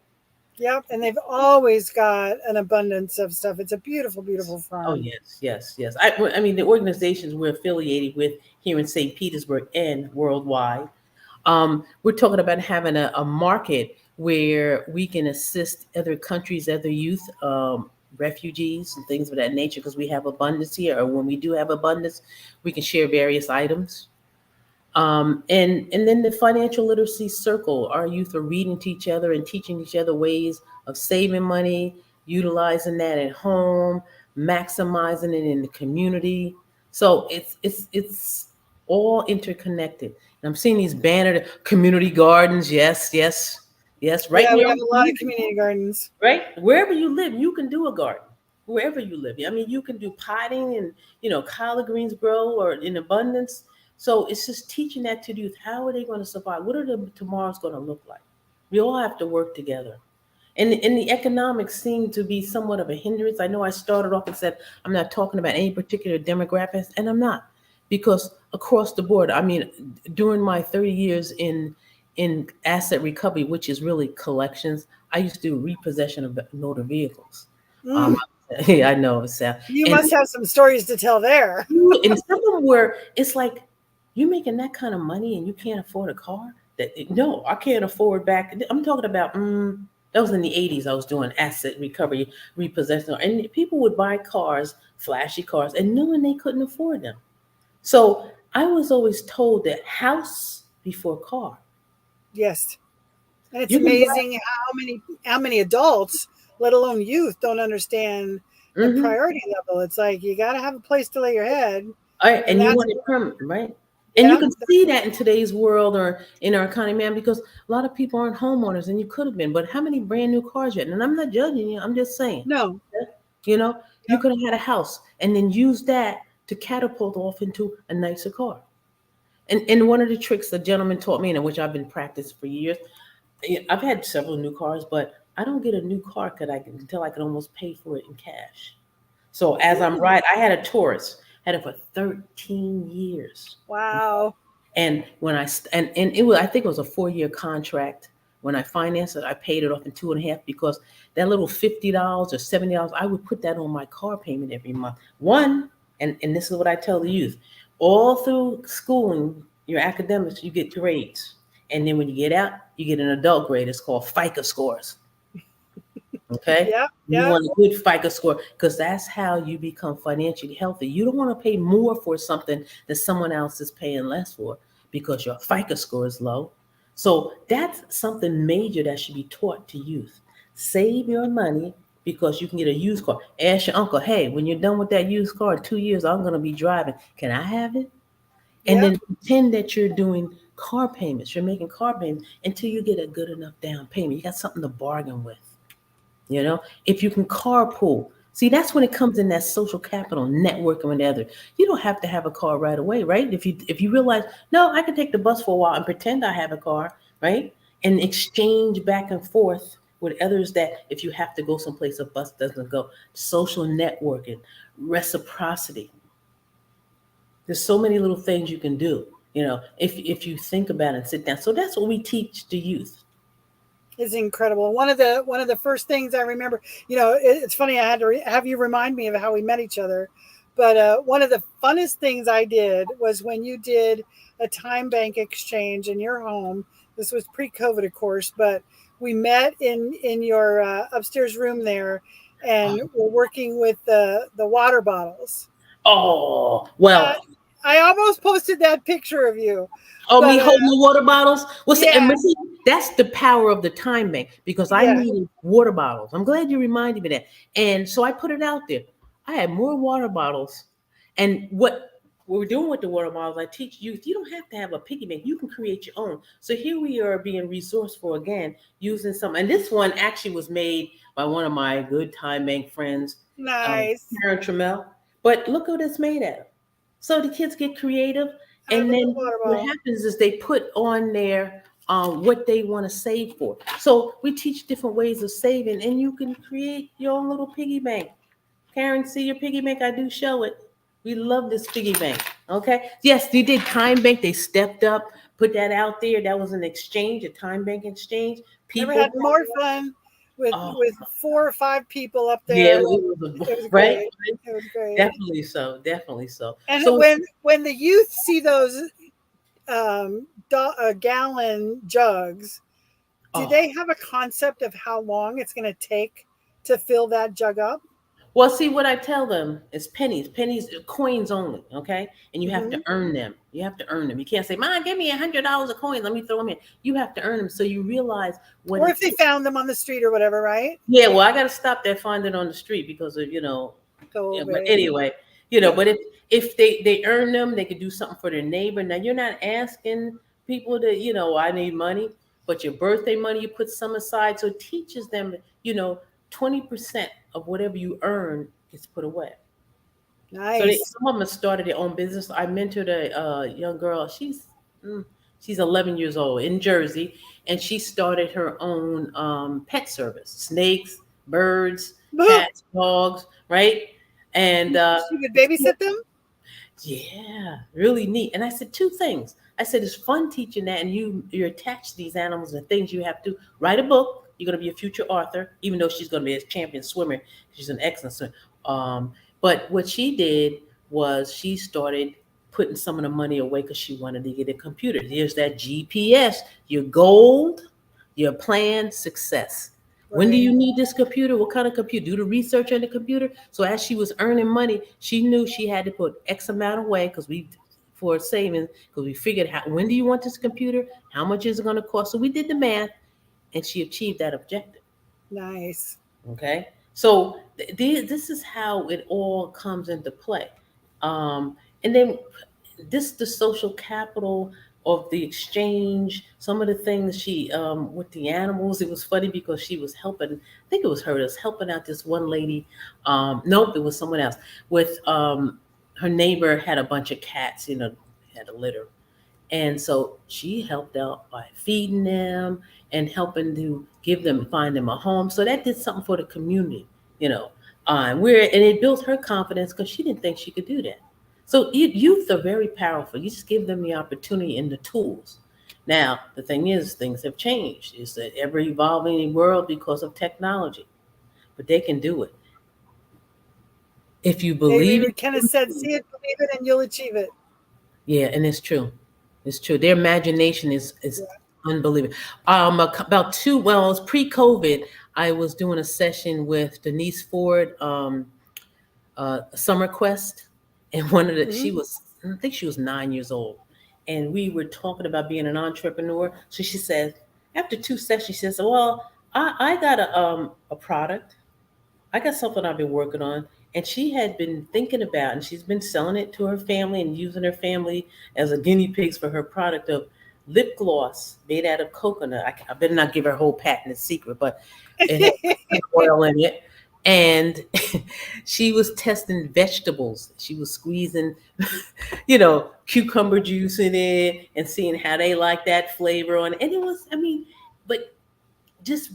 S1: Yep. And they've always got an abundance of stuff. It's a beautiful, beautiful
S2: Oh
S1: farm.
S2: yes, yes, yes. I mean the organizations we're affiliated with here in St. Petersburg and worldwide. We're talking about having a market where we can assist other countries, other youth, refugees, and things of that nature because we have abundance here. Or when we do have abundance, we can share various items. And then the financial literacy circle. Our youth are reading to each other and teaching each other ways of saving money, utilizing that at home, maximizing it in the community. So it's all interconnected. And I'm seeing these banner community gardens. Yes, yes, yes. Right
S1: Yeah,
S2: in
S1: we
S2: your
S1: have
S2: own
S1: a lot of
S2: community,
S1: community gardens.
S2: right? Wherever you live, you can do a garden. Wherever you live, I mean, you can do potting and collard greens grow or in abundance. So it's just teaching that to the youth. How are they going to survive? What are the tomorrows going to look like? We all have to work together. And the economics seem to be somewhat of a hindrance. I know I started off and said I'm not talking about any particular demographics, and I'm not, because across the board, I mean, during my 30 years in asset recovery, which is really collections, I used to do repossession of motor vehicles. Um,
S1: Mm,
S2: yeah, I know it's sad.
S1: you
S2: And
S1: must have some stories to tell there.
S2: and some of them were, it's like, you're making that kind of money and you can't afford a car. No, I can't afford back. I'm talking about that was in the 80s. I was doing asset recovery, repossession, and people would buy cars, flashy cars, and knowing they couldn't afford them. So I was always told that house before car.
S1: Yes. And it's
S2: You can buy.
S1: amazing how many adults, let alone youth, don't understand the
S2: Mm-hmm.
S1: priority level. It's like you got to have a place to lay your head,
S2: All right,
S1: and
S2: and you
S1: that's
S2: want it permanent, right? And you
S1: yeah,
S2: can see that in today's world or in our economy, man, because a lot of people aren't homeowners, and you could have been. But how many brand new cars yet? And I'm not judging you. I'm just saying.
S1: no,
S2: You know, you
S1: Yep.
S2: could have had a house and then use that to catapult off into a nicer car. And one of the tricks the gentleman taught me, and which I've been practicing for years, I've had several new cars, but I don't get a new car until I can almost pay for it in cash. So as I'm
S1: Mm.
S2: riding, I had a Taurus, had it for 13 years.
S1: Wow.
S2: And when and it was, I think it was a 4 year contract. When I financed it, I paid it off in 2.5, because that little $50 or $70, I would put that on my car payment every month. One, and this is what I tell the youth: all through schooling, your academics, you get grades, and then when you get out, you get an adult grade. It's called FICO scores. Okay.
S1: Yep.
S2: You
S1: Yep.
S2: want a good FICO score, because that's how you become financially healthy. You don't want to pay more for something that someone else is paying less for because your FICO score is low. So that's something major that should be taught to youth. Save your money because you can get a used car. Ask your uncle, hey, when you're done with that used car in 2 years, I'm going to be driving. Can I have it? And
S1: Yep.
S2: then pretend that you're doing car payments. You're making car payments until you get a good enough down payment. You got something to bargain with. You know, if you can carpool, see, that's when it comes in, that social capital, networking with others. You don't have to have a car right away, right? If you realize, no, I can take the bus for a while and pretend I have a car, right? And exchange back and forth with others, that if you have to go someplace a bus doesn't go. Social networking, reciprocity. There's so many little things you can do, if you think about it and sit down. So that's what we teach the youth.
S1: Is incredible. One of the first things I remember, it's funny. I had to have you remind me of how we met each other. But one of the funnest things I did was when you did a time bank exchange in your home. This was pre-COVID, of course, but we met in your upstairs room there, and we're working with the water bottles.
S2: Oh,
S1: Uh,
S2: well,
S1: I almost posted that picture of you,
S2: oh, me
S1: but
S2: holding the water bottles. Well, see,
S1: yeah,
S2: see, that's the power of the time bank, because I
S1: yeah,
S2: needed water bottles. I'm glad you reminded me of that. And so I put it out there. I had more water bottles. And what we're doing with the water bottles, I teach youth, you don't have to have a piggy bank. You can create your own. So here we are being resourceful again, using some. And this one actually was made by one of my good time bank friends,
S1: nice.
S2: Karen Trammell. But look what it's made out of. So the kids get creative,
S1: I love
S2: and
S1: the
S2: then
S1: water
S2: what
S1: bottle.
S2: happens is they put on there what they want to save for. So we teach different ways of saving, and you can create your own little piggy bank. Karen, see your piggy bank? I do show it. We love this piggy bank. Okay. Yes, they did time bank. They stepped up, put that out there. That was an exchange, a time bank exchange.
S1: Never
S2: People,
S1: had more fun
S2: oh
S1: with 4 or 5 people up
S2: yeah,
S1: there.
S2: it was
S1: It was
S2: right.
S1: great. It was great.
S2: Definitely so. Definitely so.
S1: And
S2: So
S1: when the youth see those gallon jugs, do
S2: oh,
S1: they have a concept of how long it's going to take to fill that jug up?
S2: well, see, what I tell them is pennies, coins only, okay? And you have to
S1: Hmm.
S2: earn them. You have to earn them. You can't say, "Mom, give me $100 of coins. Let me throw them in." You have to earn them, so you realize what
S1: Or
S2: it
S1: if they
S2: takes.
S1: found them on the street or whatever, right?
S2: Yeah, well, I got to stop that finding on the street because of Yeah, but
S1: COVID.
S2: anyway, but if they earn them, they could do something for their neighbor. Now you're not asking people to, I need money, but your birthday money, you put some aside, so it teaches them, 20% of whatever you earn gets put away. So
S1: Nice.
S2: some of them have started their own business. I mentored a young girl. She's 11 years old in Jersey, and she started her own pet service: snakes, birds, cats, dogs, right? And
S1: She would babysit them?
S2: yeah, really neat. And I said two things. I said it's fun teaching that, and you're attached to these animals and things you have to write a book. You're going to be a future author, even though she's going to be a champion swimmer. She's an excellent swimmer. But what she did was she started putting some of the money away because she wanted to get a computer. Here's that GPS, your gold, your plan, success. When do
S1: Right.
S2: you need this computer? What kind of computer? Do the research on the computer. So as she was earning money, she knew she had to put X amount away for savings, because we figured when do you want this computer? How much is it going to cost? So we did the math, and she achieved that objective.
S1: Nice.
S2: Okay, so this is how it all comes into play, and then the social capital. of the exchange, some of the things she with the animals. It was funny because she was helping. I think it was her that was helping out this one lady. Nope, it was someone else. With her neighbor had a bunch of cats. Had a litter, and so she helped out by feeding them and helping to give them find them a home. So that did something for the community, you know. And it built her confidence because she didn't think she could do that. So youth are very powerful. You just give them the opportunity and the tools. Now the thing is, things have changed. It's an ever evolving world because of technology, but they can do it if you believe
S1: Maybe
S2: it.
S1: Kenneth said, "See it, believe it, and you'll achieve it."
S2: Yeah, and it's true. It's true. Their imagination is
S1: Yeah.
S2: unbelievable. About two. Well, it was pre-COVID. I was doing a session with Denise Ford, Summer Quest, and one of the
S1: Mhm.
S2: she was I think she was 9 years old, and we were talking about being an entrepreneur. So she said after two sessions, she says, "Well, I got a product. I got something I've been working on." And she had been thinking about, and she's been selling it to her family and using her family as a guinea pigs for her product of lip gloss made out of coconut. I better not give her whole patent secret, but it had oil in it. And she was testing vegetables. She was squeezing, cucumber juice in it and seeing how they like that flavor on it. And it was, but just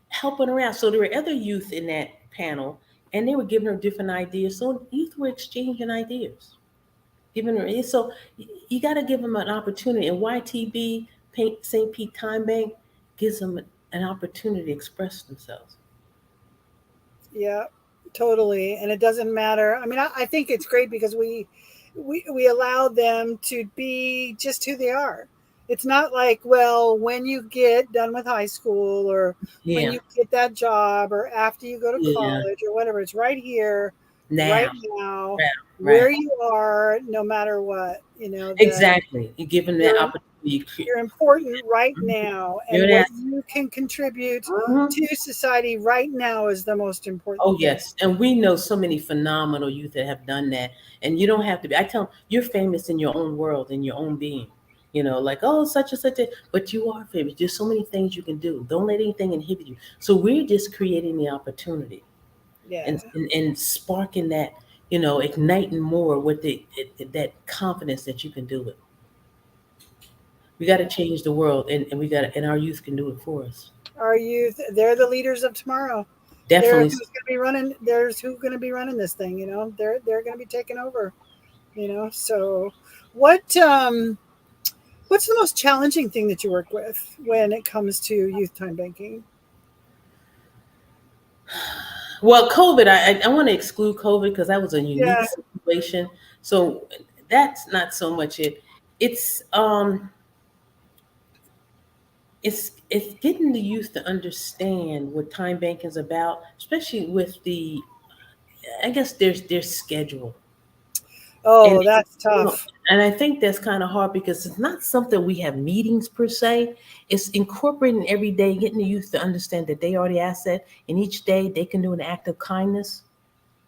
S2: helping her out. So there were other youth in that panel, and they were giving her different ideas. So youth were exchanging ideas, giving her. So you got to give them an opportunity. And YTB, St. Pete Time Bank, gives them an opportunity to express themselves.
S1: Yeah, totally. And it doesn't matter. I mean, I think it's great because we allow them to be just who they are. It's not like, well, when you get done with high school or when
S2: Yeah,
S1: you get that job or after you go to
S2: yeah.
S1: college or whatever. It's right here, right
S2: Now,
S1: now,
S2: right, right.
S1: where you are, no matter what. That
S2: Exactly. You give them that
S1: you're
S2: opportunity.
S1: you're important right now,
S2: You're
S1: and
S2: that.
S1: what you can contribute
S2: Mhm.
S1: to society right now is the most
S2: Oh
S1: important thing.
S2: yes, and we know so many phenomenal youth that have done that, and you don't have to be. I tell them you're famous in your own world, in your own being. Like oh such and such, but you are famous. There's so many things you can do. Don't let anything inhibit you. So we're just creating the opportunity
S1: Yeah.
S2: and sparking that, igniting more with that confidence that you can do it. We got to
S1: Yeah.
S2: change the world, and and our youth can do it for us.
S1: Our youth, they're the leaders of tomorrow. They're
S2: Definitely.
S1: who's going to be running. There's who's going to be running this thing. They're going to be taking over. So what what's the most challenging thing that you work with when it comes to youth time banking?
S2: Well, COVID, I want to exclude COVID because that was a unique
S1: Yeah.
S2: situation. So that's not so much it. It's um it's getting the youth to understand what time banking is about, especially with the I guess their schedule. And
S1: Oh, that's
S2: you know,
S1: tough.
S2: and I think that's kind of hard because it's not something we have meetings per se. It's incorporating every day, getting the youth to understand that they are the asset, and each day they can do an act of kindness.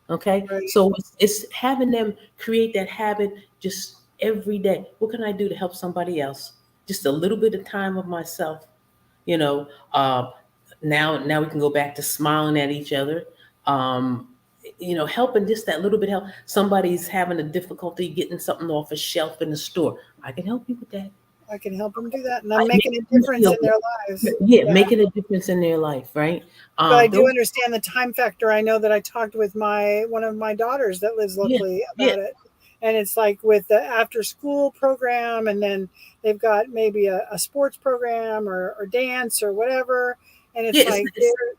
S2: Okay,
S1: Right.
S2: so it's having them create that habit just every day. What can I do to help somebody else? Just a little bit of time of myself. You know, uh, now we can go back to smiling at each other. Um, helping just that little bit help. Somebody's having a difficulty getting something off a shelf in the store. I can help you with that.
S1: I can help them do that, and I'm
S2: I make
S1: making a
S2: them
S1: difference
S2: feel
S1: in
S2: good.
S1: their lives.
S2: Yeah,
S1: Yeah.
S2: making a difference in their life, right?
S1: But I do
S2: Those,
S1: understand the time factor. I know that I talked with my one of my daughters that lives
S2: yeah,
S1: locally
S2: yeah,
S1: about it. And it's like with the after school program, and then they've got maybe a sports program or dance or whatever. And
S2: yeah.
S1: it's like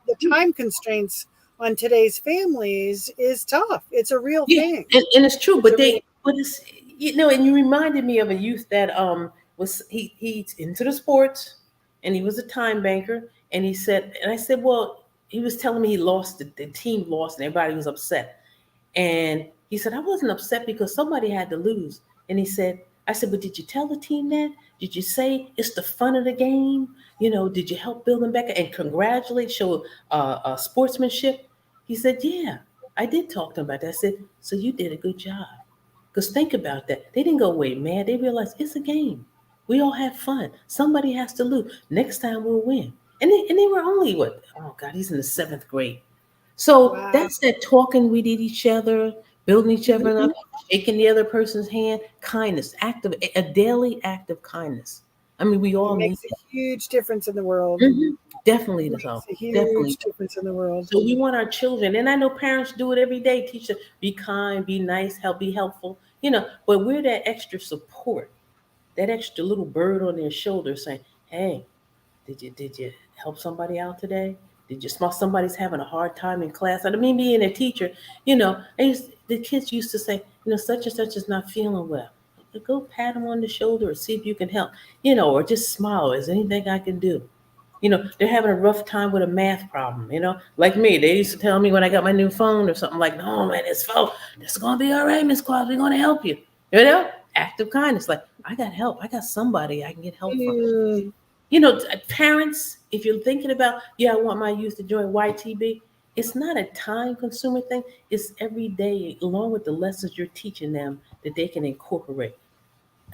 S1: the time constraints on today's families is tough. It's a real
S2: Yeah,
S1: thing.
S2: and it's true,
S1: It's a real
S2: but it's and you reminded me of a youth that was he's into the sports, and he was a time banker, and he said, and I said, well, he was telling me he lost the team lost, and everybody was upset, and he said, I wasn't upset because somebody had to lose, and he said, I said, but did you tell the team that? Did you say it's the fun of the game? Did you help build them back and congratulate, show sportsmanship? He said, yeah. I did talk to him about that. I said, so you did a good job. Because think about that. They didn't go away mad. They realized it's a game. We all had fun. Somebody has to lose. Next time we'll win. And they were only what? Oh God, he's in the seventh grade. So
S1: Wow.
S2: that's that talking with each other, building each other
S1: Mhm.
S2: up, shaking the other person's hand, kindness, a daily act of kindness. I mean, we
S1: It
S2: all need
S1: makes a huge difference in the world.
S2: it. Definitely so.
S1: Makes a
S2: Definitely.
S1: huge difference in the world.
S2: So we want our children, and I know parents do it every day. Teach them be kind, be nice, be helpful. But we're that extra support, that extra little bird on their shoulder, saying, "Hey, did you help somebody out today? Did you smell somebody's having a hard time in class?" I mean, being a teacher, the kids used to say, such and such is not feeling well. Go pat them on the shoulder or see if you can help, or just smile. Is there anything I can do? They're having a rough time with a math problem, like me. They used to tell me when I got my new phone or something like, "No, man, this phone, this is going to be all right, Miss Qualles. We're going to help you." Act of kindness. Like, I got help. I got somebody I can get help from.
S1: Mm.
S2: Parents, if you're thinking about, yeah, I want my youth to join YTB, it's not a time consuming thing. It's every day, along with the lessons you're teaching them that they can incorporate.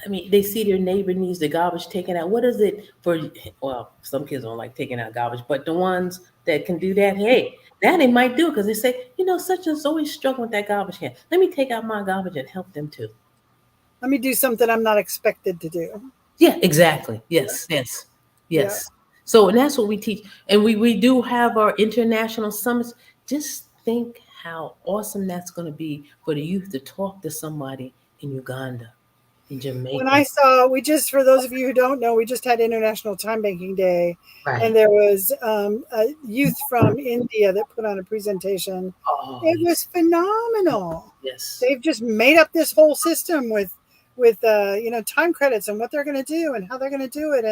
S2: I mean, they see their neighbor needs the garbage taken out. What is it for? Well, some kids don't like taking out garbage, but the ones that can do that, hey, now they might do it because they say, such and always struggling with that garbage can. Let me take out my garbage and help them too.
S1: Let me do something I'm not expected to do.
S2: Yeah, exactly.
S1: Yeah.
S2: Yes, yes,
S1: Yeah.
S2: yes. So, and that's what we teach. And we do have our international summits. Just think how awesome that's going to be for the youth to talk to somebody in Uganda, in
S1: When
S2: Jamaica.
S1: I saw, for those of you who don't know, we just had International Time Banking Day, and
S2: Right.
S1: there was a youth from India that put on a presentation.
S2: Oh,
S1: It was phenomenal.
S2: yes.
S1: They've just made up this whole system with time credits and what they're going to do and how they're going to do it,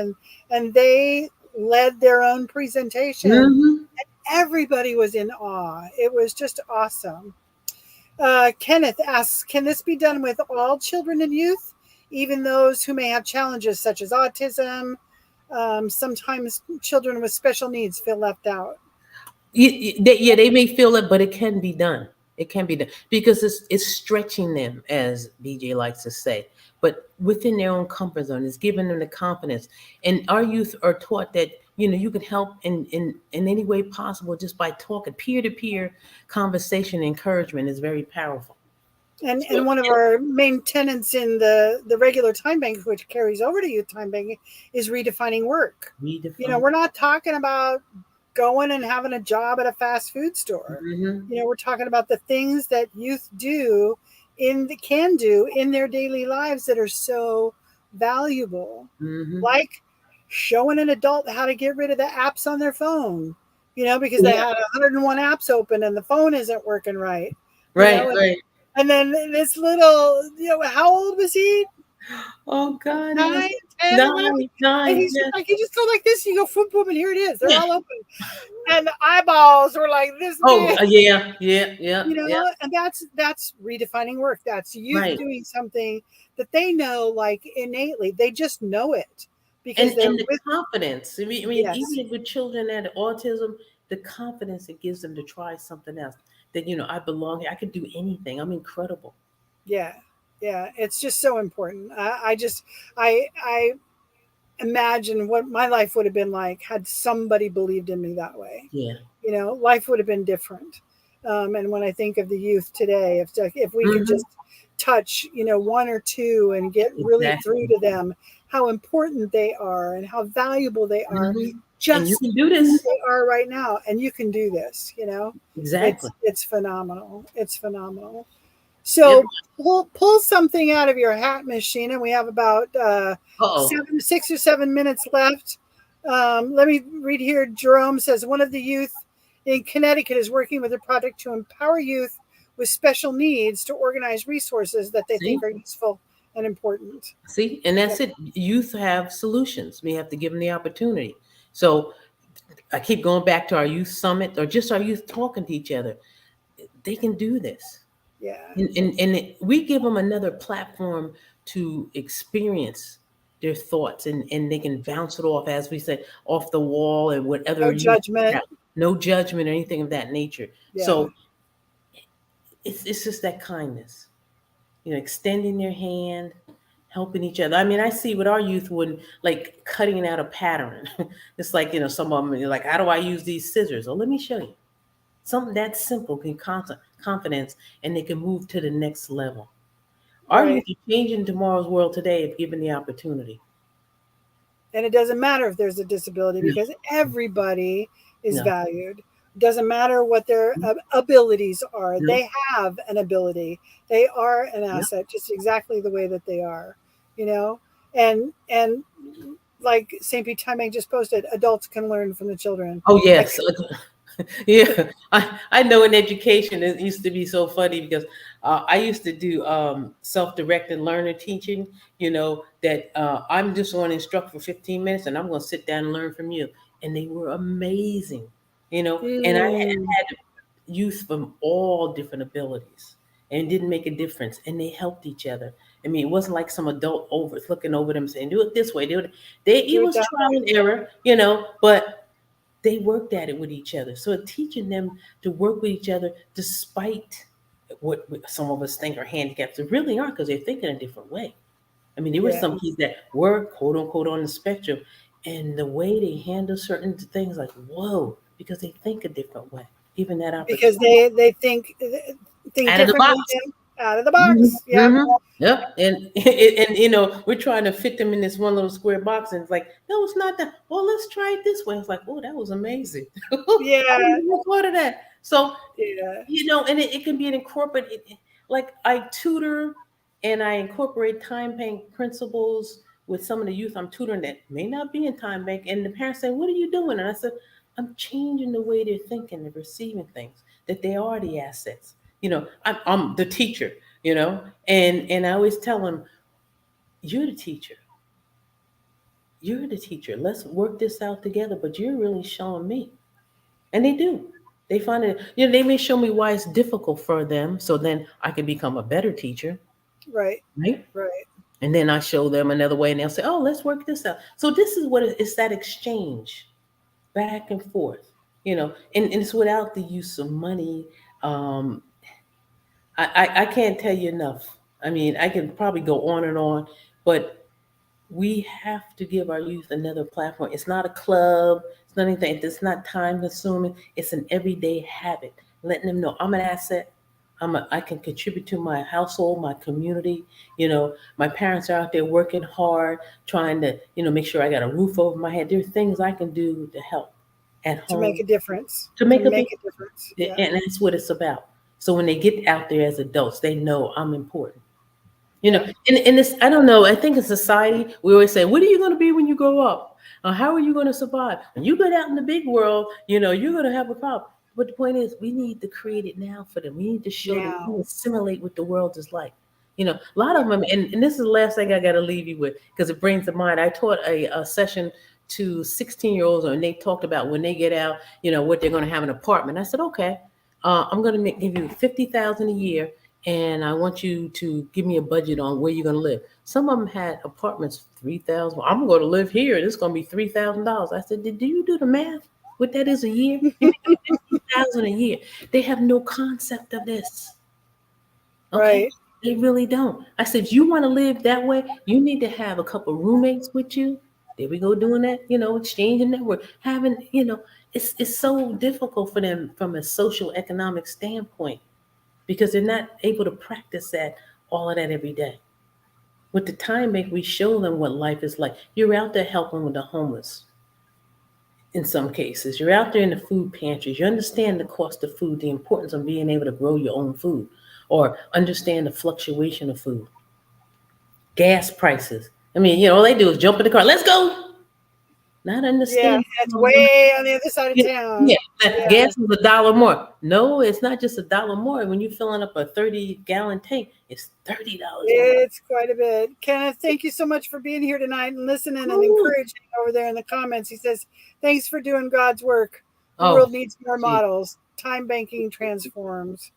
S1: and they led their own presentation.
S2: Mm-hmm.
S1: Everybody was in awe. It was just awesome. Kenneth asks, can this be done with all children and youth, even those who may have challenges such as autism? Sometimes children with special needs feel left out.
S2: They may feel it, but it can be done. It can be done because it's stretching them, as BJ likes to say, but within their own comfort zone. It's giving them the confidence. And our youth are taught that you can help in any way possible just by talking. Peer to peer conversation, encouragement is very powerful.
S1: And
S2: So
S1: one of our main tenets in the regular time bank, which carries over to youth time banking, is redefining work.
S2: redefine.
S1: We're not talking about going and having a job at a fast food store.
S2: Mm-hmm.
S1: We're talking about the things that youth can do in their daily lives that are so valuable,
S2: Mm-hmm.
S1: like showing an adult how to get rid of the apps on their phone, because they
S2: Yeah.
S1: had 101 apps open and the phone isn't working right, you
S2: Right.
S1: know, and,
S2: Right.
S1: and then this little, how old was he?
S2: Oh God, he was
S1: 9, 10, or whatever.
S2: nine.
S1: And
S2: Nine.
S1: he's just
S2: Yeah.
S1: like, you just go like this, you go boom, boom, and here it is. They're all open. And the eyeballs were like this
S2: Oh
S1: big,
S2: yeah. Yeah. Yeah. Yeah.
S1: and that's redefining work. That's youth
S2: Right.
S1: doing something that they know, like, innately. They just know it
S2: and
S1: because they're
S2: and the
S1: with.
S2: confidence. I mean,
S1: Yes.
S2: even with children that have autism, the confidence it gives them to try something else. That I belong here. I could do anything. I'm incredible.
S1: Yeah. Yeah. It's just so important. I imagine what my life would have been like had somebody believed in me that way.
S2: Yeah.
S1: Life would have been different. And when I think of the youth today, if we could
S2: Hmm.
S1: just touch, one or two and get really through
S2: Exactly.
S1: to them how important they are and how valuable they are,
S2: Hmm. And you
S1: just
S2: can do
S1: who
S2: this.
S1: they are right now, and you can do this.
S2: Exactly.
S1: It's phenomenal. It's phenomenal.
S2: Yep.
S1: So pull something out of your hat, Miss Sheena. We have about
S2: Uh-oh.
S1: 6 or 7 minutes left. Let me read here. Jerome says one of the youth in Connecticut is working with a project to empower youth with special needs to organize resources that they
S2: See?
S1: think are useful and important.
S2: See? And
S1: Yeah.
S2: that's it. Youth have solutions. We have to give them the opportunity. So I keep going back to our youth summit or just our youth talking to each other. They can do this.
S1: Yeah.
S2: We give them another platform to experience their thoughts, and they can bounce it off, as we said, off the wall and whatever
S1: No
S2: you
S1: judgment.
S2: have. No judgment or anything of that nature.
S1: Yeah.
S2: So it's just that kindness, extending their hand, helping each other. I mean, I see with our youth when like cutting out a pattern. It's like, some of them are like, how do I use these scissors? Oh, let me show you. Something that simple can confidence, and they can move to the next level. Our youth
S1: Right.
S2: are changing tomorrow's world today if given the opportunity.
S1: And it doesn't matter if there's a disability
S2: No,
S1: because everybody is
S2: no,
S1: valued. Doesn't matter what their abilities are.
S2: no,
S1: They have an ability. They are an
S2: no.
S1: asset, just exactly the way that they are. You know, and like St. Pete Time Bank just posted, adults can learn from the children.
S2: Oh
S1: Like,
S2: yes, yeah. I know in education it used to be so funny because I used to do self-directed learner teaching. That I'm just going to instruct for 15 minutes and I'm going to sit down and learn from you, and they were amazing. And I
S1: mm,
S2: had youth from all different abilities, and it didn't make a difference, and they helped each other. I mean, it wasn't like some adult over looking over them saying, "Do it this way, do it."
S1: do
S2: It
S1: it
S2: was
S1: that
S2: trial
S1: way.
S2: and error, but they worked at it with each other. So teaching them to work with each other despite what some of us think are handicaps, they really aren't, because they're thinking a different way. I mean, there were
S1: Yeah,
S2: some kids that were quote unquote on the spectrum, and the way they handle certain things, like whoa, because they think a different way. Given that
S1: because
S2: opportunity,
S1: they think
S2: out of the
S1: differently
S2: box.
S1: than out of the
S2: Mhm,
S1: box. Yep.
S2: mhm. Yep. And we're trying to fit them in this one little square box, and it's like, no, it's not that. Well, let's try it this way. It's like, oh, that was amazing. I
S1: Yeah.
S2: never thought of that. So,
S1: Yeah.
S2: and it can be an incorporate. Like I tutor, and I incorporate time bank principles with some of the youth I'm tutoring that may not be in time bank, and the parents say, "What are you doing?" And I said, "I'm changing the way they're thinking and receiving things. That they are the assets. I'm the teacher. And I always tell them, you're the teacher. You're the teacher. Let's work this out together. But you're really showing me." And they do. They find it, they may show me why it's difficult for them. So then I can become a better teacher,
S1: Right.
S2: right?
S1: Right.
S2: And then I show them another way and they'll say, oh, let's work this out. So this is what it's that exchange back and forth, and it's without the use of money. Um, I can't tell you enough. I mean, I can probably go on and on, but we have to give our youth another platform. It's not a club. It's not anything. It's not time consuming. It's an everyday habit. Letting them know I'm an asset. I can contribute to my household, my community. My parents are out there working hard, trying to, make sure I got a roof over my head. There are things I can do to help at
S1: To make
S2: home
S1: a difference.
S2: to
S1: To
S2: make a big,
S1: make a difference. Yeah.
S2: and that's what it's about. So when they get out there as adults, they know I'm important.
S1: Yep.
S2: And this, I don't know, I think in society, we always say, what are you going to be when you grow up? How are you going to survive? When you get out in the big world, you're going to have a problem. But the point is, we need to create it now for them. We need to show them, we
S1: Now.
S2: need to assimilate what the world is like. A lot of them, and this is the last thing I got to leave you with, because it brings to mind, I taught a session to 16-year-olds, and they talked about when they get out, what they're going to have an apartment. I said, okay, I'm going to give you 50,000 a year, and I want you to give me a budget on where you're going to live. Some of them had apartments 3,000. I'm going to live here. It's going to be $3,000. I said, do you do the math? What that is a year? You're making 50,000 a year. They have no concept of this. Okay,
S1: Right.
S2: they really don't. I said, if you want to live that way, you need to have a couple roommates with you. There we go, doing that. Exchanging network, having. It's so difficult for them from a social economic standpoint, because they're not able to practice all of that every day. With the time bank, we show them what life is like. You're out there helping with the homeless in some cases. You're out there in the food pantries. You understand the cost of food, the importance of being able to grow your own food, or understand the fluctuation of food, gas prices. I mean, all they do is jump in the car. Let's go. Not
S1: Yeah.
S2: understand.
S1: That's way on the other side of
S2: Yeah,
S1: town.
S2: yeah, that
S1: Yeah.
S2: gas is $1 more. No, it's not just $1 more. When you're filling up a 30-gallon tank, it's $30 a month.
S1: It's quite a bit. Kenneth, thank you so much for being here tonight and listening and
S2: Ooh.
S1: encouraging over there in the comments. He says, thanks for doing God's work. The
S2: Oh,
S1: world needs more
S2: gee,
S1: models. Time banking transforms.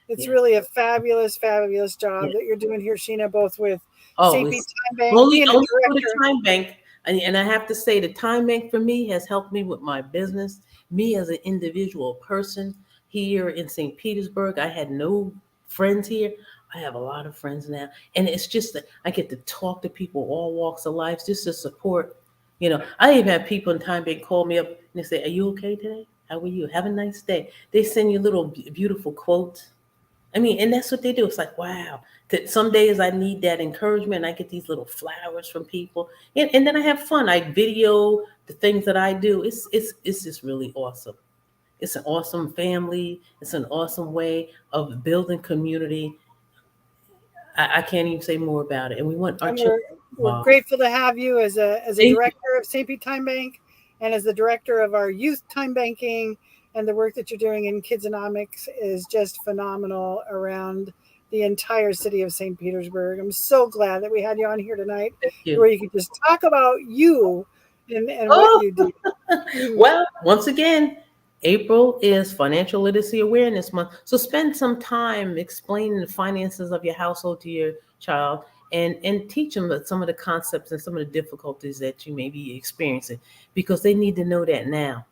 S1: It's
S2: yeah,
S1: really a fabulous, fabulous
S2: yeah.
S1: job that you're doing here, Sheena, both with
S2: Oh,
S1: St. Pete
S2: it's
S1: Time Bank,
S2: only
S1: being a
S2: only for the
S1: director.
S2: time bank, and I have to say the time bank for me has helped me with my business. Me as an individual person here in St. Petersburg, I had no friends here. I have a lot of friends now, and it's just that I get to talk to people all walks of life just to support. I even have people in Time Bank call me up and they say, "Are you okay today? How are you? Have a nice day." They send you little beautiful quotes. I mean, and that's what they do. It's like, wow. Some days I need that encouragement. I get these little flowers from people, and then I have fun. I video the things that I do. It's just really awesome. It's an awesome family. It's an awesome way of building community. I can't even say more about it. And we want our
S1: And
S2: children
S1: we're
S2: involved.
S1: grateful to have you as a
S2: Thank you.
S1: director of St. Pete Time Bank and as the director of our youth time banking, and the work that you're doing in Kidzonomics is just phenomenal around the entire city of St. Petersburg. I'm so glad that we had you on here tonight
S2: Thank you.
S1: where you could just talk about you and what
S2: Oh,
S1: you do. Mhm.
S2: well, once again, April is Financial Literacy Awareness Month. So spend some time explaining the finances of your household to your child, and teach them some of the concepts and some of the difficulties that you may be experiencing, because they need to know that now.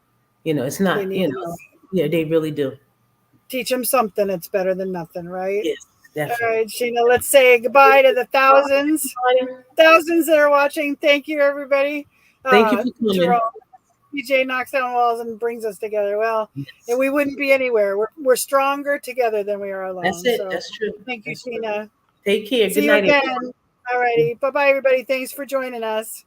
S2: It's
S1: They
S2: not,
S1: need to know.
S2: yeah, they really do.
S1: Teach them something. It's better than nothing, right?
S2: Yes,
S1: All
S2: definitely.
S1: right, Sheena, let's say goodbye to the thousands that are watching. Thank you, everybody.
S2: Thank you for
S1: Jerome,
S2: coming.
S1: PJ knocks down walls and brings us together. Well, and
S2: Yes.
S1: we wouldn't be anywhere. We're stronger together than we are
S2: That's
S1: alone.
S2: it.
S1: So
S2: That's true.
S1: thank you,
S2: That's true.
S1: Sheena.
S2: Take care. Good
S1: See you
S2: night,
S1: again.
S2: everyone.
S1: All righty. Bye bye, everybody. Thanks for joining us.